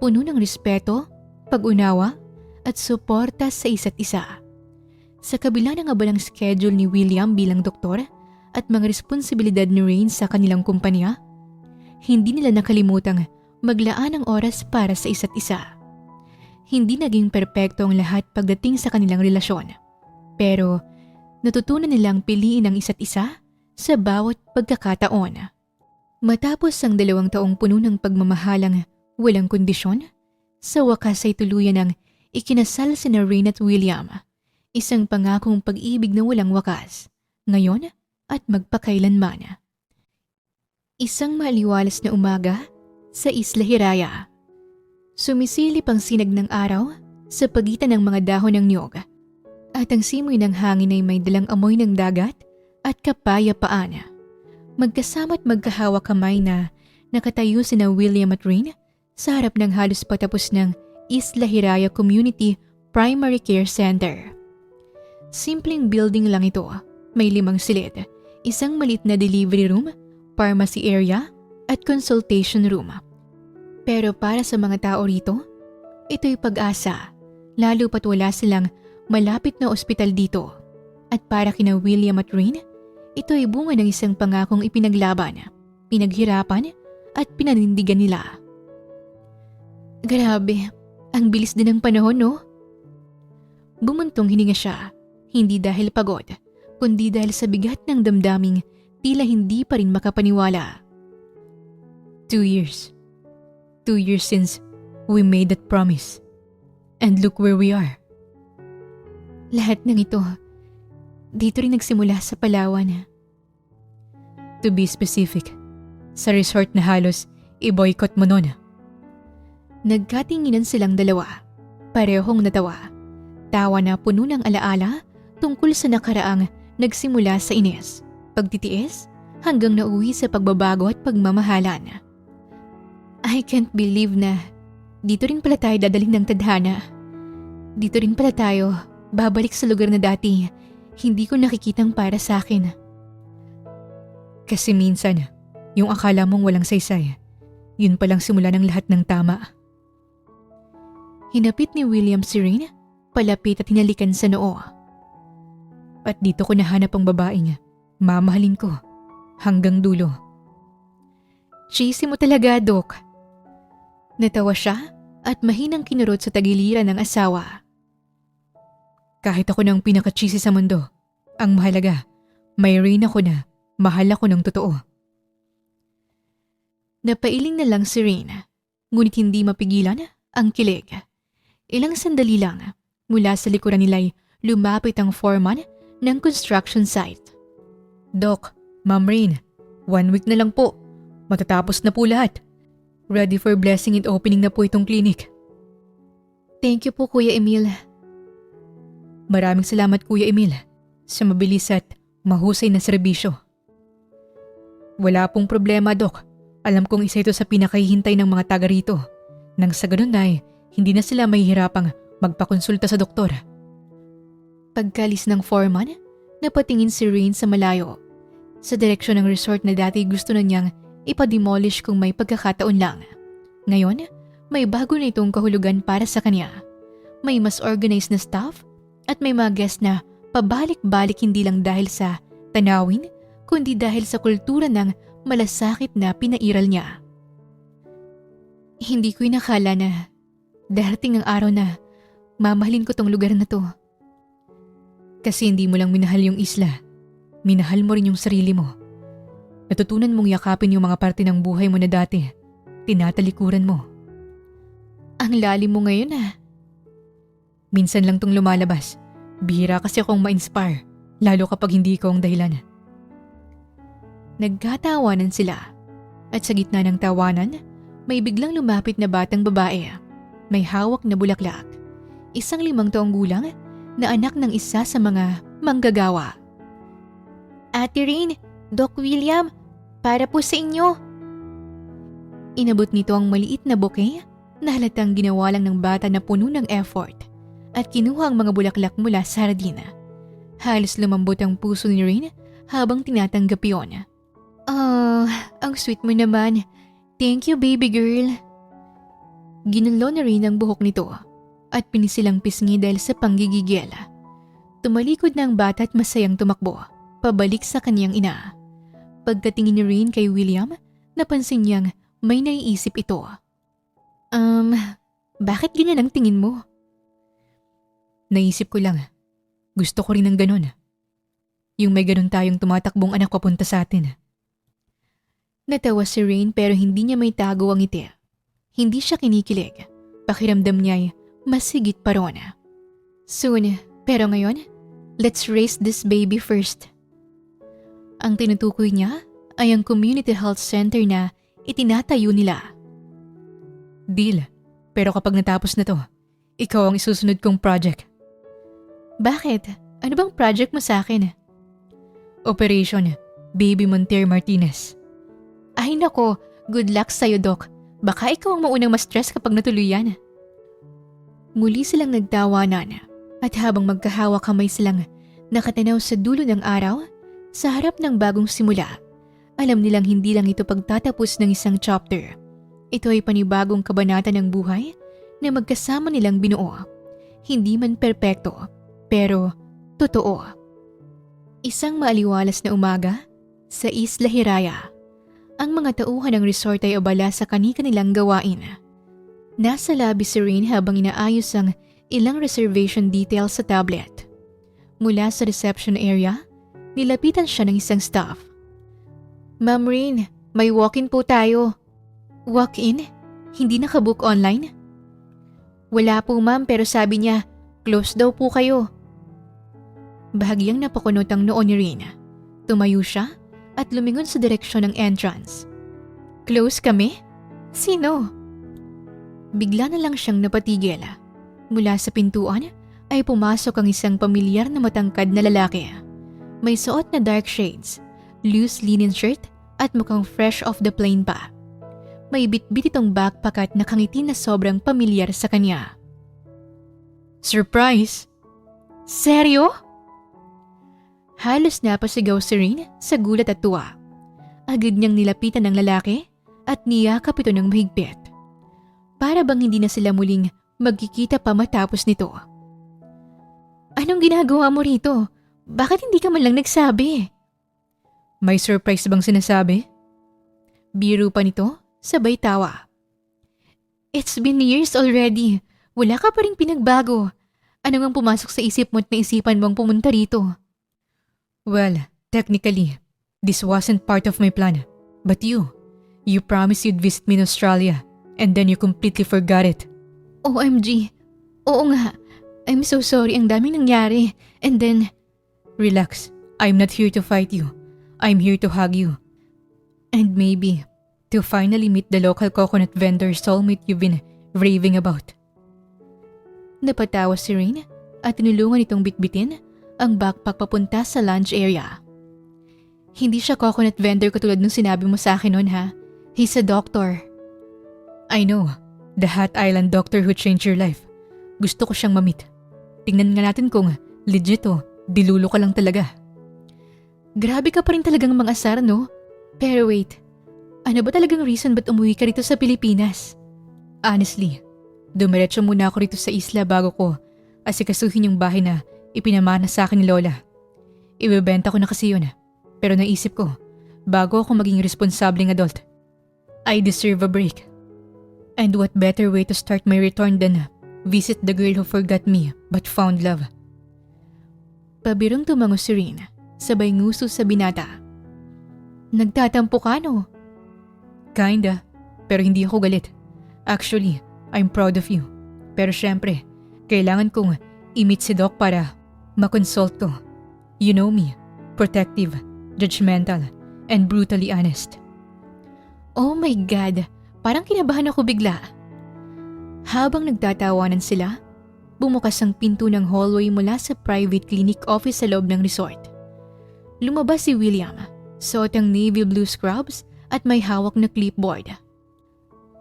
S2: puno ng respeto, pag-unawa at suporta sa isa't isa. Sa kabila ng abalang schedule ni William bilang doktor at mga responsibilidad ni Rain sa kanilang kumpanya, hindi nila nakalimutang maglaan ng oras para sa isa't isa. Hindi naging perpekto ang lahat pagdating sa kanilang relasyon, pero natutunan nilang piliin ang isa't isa sa bawat pagkakataon. Matapos ang 2 taong puno ng pagmamahalang walang kondisyon, sa wakas ay tuluyan ng ikinasal sina Rain at William. Isang pangakong pag-ibig na walang wakas, ngayon at magpakailanman. Isang maliwalas na umaga sa Isla Hiraya. Sumisilip ang sinag ng araw sa pagitan ng mga dahon ng niyog at ang simoy ng hangin ay may dalang amoy ng dagat at kapayapaan. Magkasama at magkahawak kamay na nakatayo sina William at Rain sa harap ng halos patapos ng Isla Hiraya Community Primary Care Center. Simpleng building lang ito, may 5 silid, isang maliit na delivery room, pharmacy area at consultation room. Pero para sa mga tao rito, ito'y pag-asa, lalo pat wala silang malapit na ospital dito. At para kina William at Rain, ito ay bunga ng isang pangakong ipinaglaban, pinaghirapan at pinanindigan nila. Grabe, ang bilis din ng panahon, no? Bumuntong hininga siya, hindi dahil pagod, kundi dahil sa bigat ng damdaming tila hindi pa rin makapaniwala. 2 years. 2 years since we made that promise. And look where we are. Lahat ng ito, dito rin nagsimula sa Palawan. To be specific, sa resort na halos i-boycott mo nun. Nagkatinginan silang dalawa, parehong natawa. Tawa na puno ng alaala tungkol sa nakaraang nagsimula sa inis, pagtitiis, hanggang nauwi sa pagbabago at pagmamahalan. I can't believe na dito rin pala tayo dadaling ng tadhana. Dito rin pala tayo babalik sa lugar na dati hindi ko nakikitang para sa akin. Kasi minsan, yung akala mong walang saysay, yun palang simula ng lahat ng tama. Hinapit ni William si Rain, palapit at hinalikan sa noo. At dito ko nahanap ang babaeng mamahalin ko hanggang dulo. Cheesy mo talaga, Doc. Natawa siya at mahinang kinurot sa tagiliran ng asawa. Kahit ako ng pinaka-cheesy sa mundo, ang mahalaga, may Rain ako na mahal ako ng totoo. Napailing na lang si Rain, ngunit hindi mapigilan ang kilig. Ilang sandali lang, mula sa likuran nila'y lumapit ang foreman ng construction site. Doc, Ma'am Rain, 1 week na lang po. Matatapos na po lahat. Ready for blessing and opening na po itong clinic. Thank you po, Kuya Emil. Maraming salamat, Kuya Emil, sa mabilis at mahusay na serbisyo. Wala pong problema, Doc. Alam kong isa ito sa pinakahihintay ng mga taga rito. Nang sa ganun ay hindi na sila mahihirapang magpakonsulta sa doktor. Pagkalis ng foreman, napatingin si Rain sa malayo. Sa direksyon ng resort na dati gusto na niyang ipa-demolish kung may pagkakataon lang. Ngayon, may bago na itong kahulugan para sa kanya. May mas organized na staff at may mga guest na pabalik-balik hindi lang dahil sa tanawin, kundi dahil sa kultura ng malasakit na pinairal niya. Hindi ko inakala na darating ang araw na mamahalin ko tong lugar na to. Kasi hindi mo lang minahal yung isla, minahal mo rin yung sarili mo. Natutunan mong yakapin yung mga parte ng buhay mo na dati, tinatalikuran mo. Ang lalim mo ngayon Minsan lang tong lumalabas. Bihira kasi akong ma-inspire, lalo kapag hindi ko ang dahilan. Nagkatawanan sila, at sa gitna ng tawanan, may biglang lumapit na batang babae. May hawak na bulaklak. Isang 5 taong gulang na anak ng isa sa mga manggagawa. Ate Rain, Doc William, para po sa inyo. Inabot nito ang maliit na bouquet na halatang ginawa lang ng bata na puno ng effort at kinuha ang mga bulaklak mula sa hardina. Halos lumambot ang puso ni Rain habang tinatanggap yun. Ang sweet mo naman. Thank you, baby girl. Ginulo na rin ang buhok nito at pinisilang pisngi dahil sa panggigigil. Tumalikod na ang bata at masayang tumakbo, pabalik sa kanyang ina. Pagkatingin ni Rain kay William, napansin niyang may naiisip ito. Bakit ganyan ang tingin mo? Naisip ko lang, gusto ko rin ng ganun. Yung may ganun tayong tumatakbong anak papunta sa atin. Natawa si Rain pero hindi niya may tago ang ngiti. Hindi siya kinikilig. Pakiramdam niya'y mas higit pa ron. Soon, pero ngayon, let's raise this baby first. Ang tinutukoy niya ay ang community health center na itinatayo nila.
S1: Deal. Pero kapag natapos na to, ikaw ang isusunod kong project.
S2: Bakit? Ano bang project mo sa akin?
S1: Operation Baby Monter Martinez.
S2: Ay nako, good luck sa'yo, Doc. Baka ikaw ang maunang ma-stress kapag natuloy yan. Muli silang nagtawanan at habang magkahawak kamay silang nakatanaw sa dulo ng araw, sa harap ng bagong simula, alam nilang hindi lang ito pagtatapos ng isang chapter. Ito ay panibagong kabanata ng buhay na magkasama nilang binuo. Hindi man perpekto, pero totoo. Isang maaliwalas na umaga sa Isla Hiraya. Ang mga tauhan ng resort ay abala sa kani-kanilang gawain. Nasa lobby si Rain habang inaayos ang ilang reservation details sa tablet. Mula sa reception area, nilapitan siya ng isang staff. Ma'am Rain, may walk-in po tayo. Walk-in? Hindi nakabook online? Wala po ma'am, pero sabi niya, close daw po kayo. Bahagyang napakunot ang noo ni Rain. Tumayo siya at lumingon sa direksyon ng entrance. Close kami? Sino? Bigla na lang siyang napatigil. Mula sa pintuan ay pumasok ang isang pamilyar na matangkad na lalaki. May suot na dark shades, loose linen shirt at mukhang fresh off the plane pa. May bitbit itong backpack at nakangiti na sobrang pamilyar sa kanya.
S1: Surprise!
S2: Seryo? Halos napasigaw si Rain sa gulat at tuwa. Agad niyang nilapitan ng lalaki at niyakap ito ng mahigpit. Para bang hindi na sila muling magkikita pa matapos nito. Anong ginagawa mo rito? Bakit hindi ka man lang nagsabi?
S1: May surprise bang sinasabi?
S2: Biro pa nito, sabay tawa. It's been years already. Wala ka pa rin pinagbago. Ano ngang pumasok sa isip mo at naisipan mong pumunta rito?
S1: Well, technically, this wasn't part of my plan. But you promised you'd visit me in Australia and then you completely forgot it.
S2: OMG. Oo nga. I'm so sorry, ang daming nangyari. And then...
S1: Relax. I'm not here to fight you. I'm here to hug you. And maybe, to finally meet the local coconut vendor soulmate you've been raving about.
S2: Napatawa si Rain at tinulungan itong bitbitin ang backpack papunta sa lunch area. Hindi siya coconut vendor katulad ng sinabi mo sa akin noon ha. He's a doctor.
S1: I know. The Hat Island doctor who changed your life. Gusto ko siyang mamit. Tingnan nga natin kung legit o dilulo ka lang talaga.
S2: Grabe ka pa rin talagang mang-asar, no? Pero wait, ano ba talagang reason ba't umuwi ka rito sa Pilipinas?
S1: Honestly, dumiretso muna ako rito sa isla bago ko asikasuhin yung bahay na ipinamana sa akin ni Lola. Ibebenta ko na kasi yun, pero naisip ko, bago ako maging responsableng adult, I deserve a break. And what better way to start my return than visit the girl who forgot me but found love.
S2: Pabirong tumango si Rain, sabay nguso sa binata. Nagtatampo ka no?
S1: Kinda, pero hindi ako galit. Actually, I'm proud of you. Pero syempre, kailangan kong i-meet si Doc para makonsult ko. You know me, protective, judgmental, and brutally honest.
S2: Oh my God, parang kinabahan ako bigla. Habang nagtatawanan sila, bumukas ang pinto ng hallway mula sa private clinic office sa loob ng resort. Lumabas si William, suot ang navy blue scrubs at may hawak na clipboard.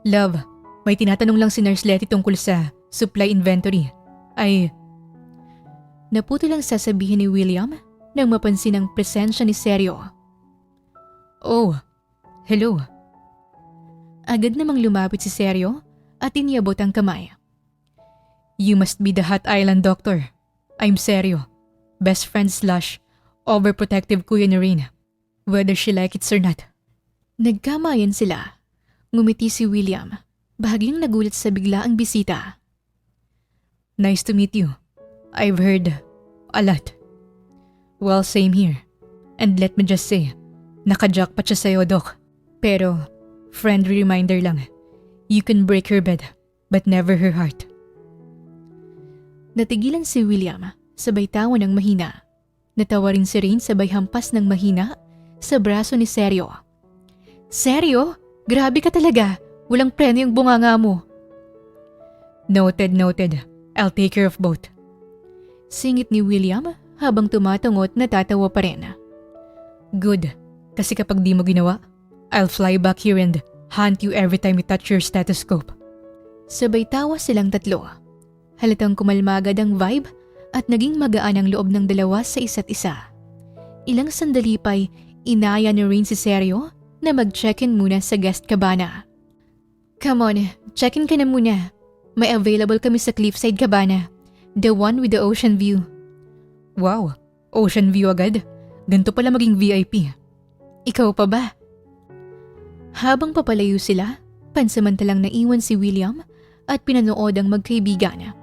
S1: Love, may tinatanong lang si Nurse Letty tungkol sa supply inventory.
S2: Naputo lang sasabihin ni William nang mapansin ang presensya ni Seryo.
S1: Oh, hello.
S2: Agad namang lumapit si Seryo at iniabot ang kamay.
S1: You must be the Hat Island doctor. I'm Seryo, best friend / overprotective kuya ni Rain, whether she like it or not.
S2: Nagkamayan sila. Ngumiti si William, bahagyang nagulat sa biglaang bisita.
S1: Nice to meet you. I've heard a lot. Well, same here. And let me just say, nakajackpot siya sa'yo, Doc. Pero, friendly reminder lang, you can break her bed, but never her heart.
S2: Natigilan si William, sabay tawa ng mahina. Natawa rin si Rain sabay hampas ng mahina sa braso ni Seryo. Seryo? Grabe ka talaga. Walang preno yung bunganga mo.
S1: Noted, noted. I'll take care of both.
S2: Singit ni William habang tumatangot na tatawa pa rin.
S1: Good. Kasi kapag di mo ginawa, I'll fly back here and hunt you every time you touch your stethoscope.
S2: Sabay tawa silang tatlo. Halatang kumalma agad ang vibe at naging magaan ang loob ng dalawa sa isa't isa. Ilang sandali pa'y inaya ni Rain si Seryo na mag-check-in muna sa guest cabana. Come on, check-in ka na muna. May available kami sa Cliffside Cabana. The one with the ocean view.
S1: Wow, ocean view agad. Ganito pala maging VIP.
S2: Ikaw pa ba? Habang papalayo sila, pansamantalang naiwan si William at pinanood ang magkaibigan.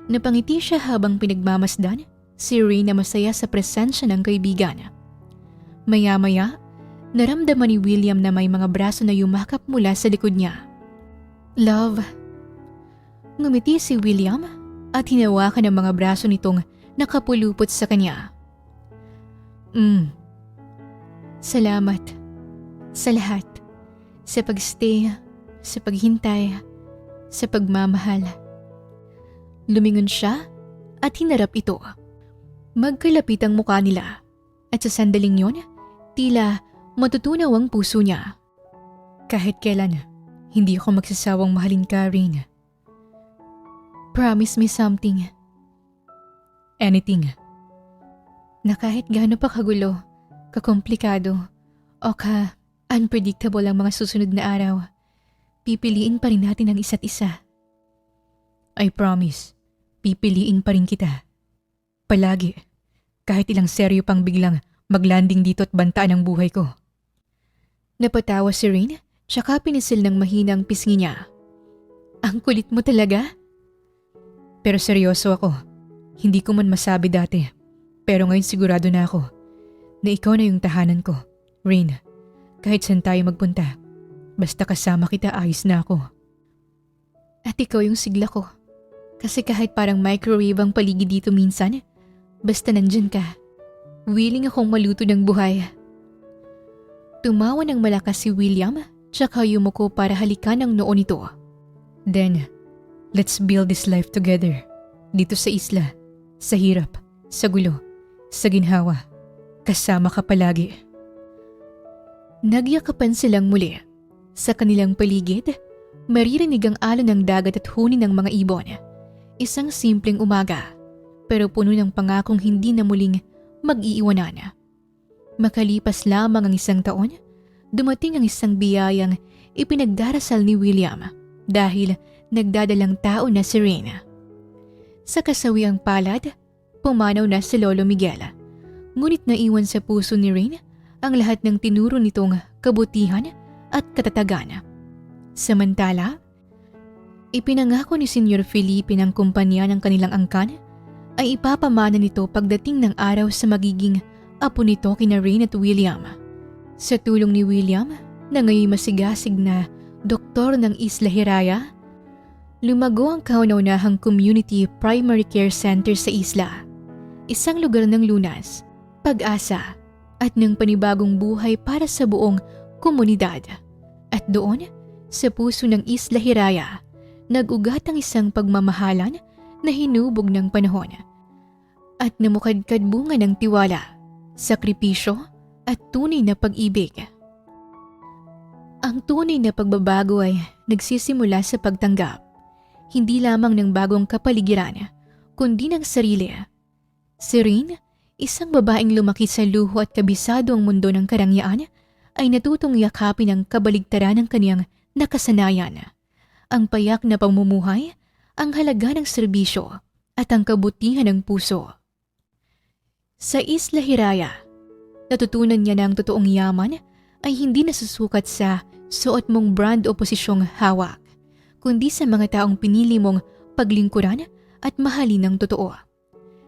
S2: Napangiti siya habang pinagmamasdan si Rain na masaya sa presensya ng kaibigan. Maya-maya, naramdaman ni William na may mga braso na yumakap mula sa likod niya. Love. Ngumiti si William at hinawakan ang mga braso nitong nakapulupot sa kanya. Salamat. Sa lahat. Sa pagstay, sa paghintay, sa pagmamahal. Lumingon siya at hinarap ito. Magkalapit ang mukha nila at sa sandaling yon, tila matutunaw ang puso niya.
S1: Kahit kailan, hindi ako magsasawang mahalin ka, Rain.
S2: Promise me something.
S1: Anything.
S2: Na kahit gaano pa kagulo, kakomplikado, o unpredictable ang mga susunod na araw, pipiliin pa rin natin ang isa't isa.
S1: I promise, pipiliin pa rin kita. Palagi, kahit ilang seryo pang biglang maglanding dito at bantaan ang buhay ko.
S2: Napatawa si Rain, tsaka pinisil ng mahina ang pisngi niya. Ang kulit mo talaga?
S1: Pero seryoso ako. Hindi ko man masabi dati. Pero ngayon sigurado na ako na ikaw na yung tahanan ko. Rain, kahit saan tayo magpunta, basta kasama kita ayos na ako.
S2: At ikaw yung sigla ko. Kasi kahit parang microwave ang paligid dito minsan, basta nandyan ka. Willing akong maluto ng buhay. Tumawa ng malakas si William, tsaka yumuko para halikan ang noo nito.
S1: Then, let's build this life together. Dito sa isla, sa hirap, sa gulo, sa ginhawa. Kasama ka palagi.
S2: Nagyakapan silang muli. Sa kanilang paligid, maririnig ang alon ng dagat at huni ng mga ibon. Isang simpleng umaga, pero puno ng pangakong hindi na muling mag-iiwanan. Makalipas lamang ang isang taon, dumating ang isang biyayang ipinagdarasal ni William dahil nagdadalang tao na si Rain. Sa kasawiang palad, pumanaw na si Lolo Miguel. Ngunit naiwan sa puso ni Rain ang lahat ng tinuro nitong kabutihan at katatagan. Samantala, ipinangako ni Senyor Felipe ng kumpanya ng kanilang angkan ay ipapamana nito pagdating ng araw sa magiging apo nito kina Rain at William. Sa tulong ni William, na ngayon masigasig na doktor ng Isla Hiraya, lumago ang kauna-unahang community primary care center sa isla. Isang lugar ng lunas, pag-asa, at ng panibagong buhay para sa buong komunidad. At doon, sa puso ng Isla Hiraya, nag-ugat ang isang pagmamahalan na hinubog ng panahon. At namukadkad bunga ng tiwala, sakripisyo, at tunay na pag-ibig. Ang tunay na pagbabago ay nagsisimula sa pagtanggap, hindi lamang ng bagong kapaligiran, kundi ng sarili. Si Rain, isang babaeng lumaki sa luho at kabisado ang mundo ng karangyaan, ay natutong yakapin ang kabaligtaran ng kaniyang nakasanayan. Ang payak na pamumuhay, ang halaga ng serbisyo, at ang kabutihan ng puso. Sa Isla Hiraya, natutunan niya na ang totoong yaman ay hindi nasusukat sa suot mong brand o posisyong hawak, kundi sa mga taong pinili mong paglingkuran at mahalin ng totoo.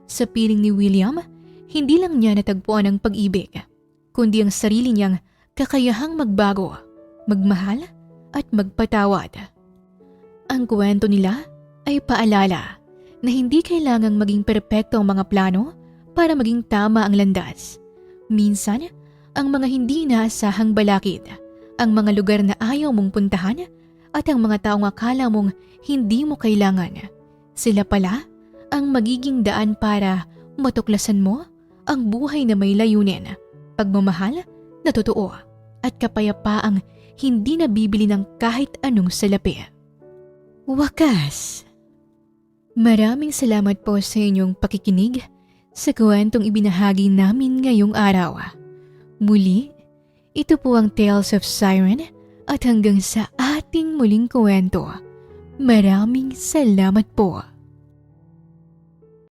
S2: Sa piling ni William, hindi lang niya natagpuan ang pag-ibig, kundi ang sarili niyang kakayahang magbago, magmahal at magpatawad. Ang kwento nila ay paalala na hindi kailangang maging perpekto ang mga plano para maging tama ang landas. Minsan, ang mga hindi inaasahang balakid, ang mga lugar na ayaw mong puntahan at ang mga taong akala mong hindi mo kailangan. Sila pala ang magiging daan para matuklasan mo ang buhay na may layunin, pagmamahal na totoo at kapayapaang hindi nabibili ng kahit anong salapi. Wakas! Maraming salamat po sa inyong pakikinig sa kwentong ibinahagi namin ngayong araw. Muli, ito po ang Tales of Siren at hanggang sa ating muling kwento. Maraming salamat po.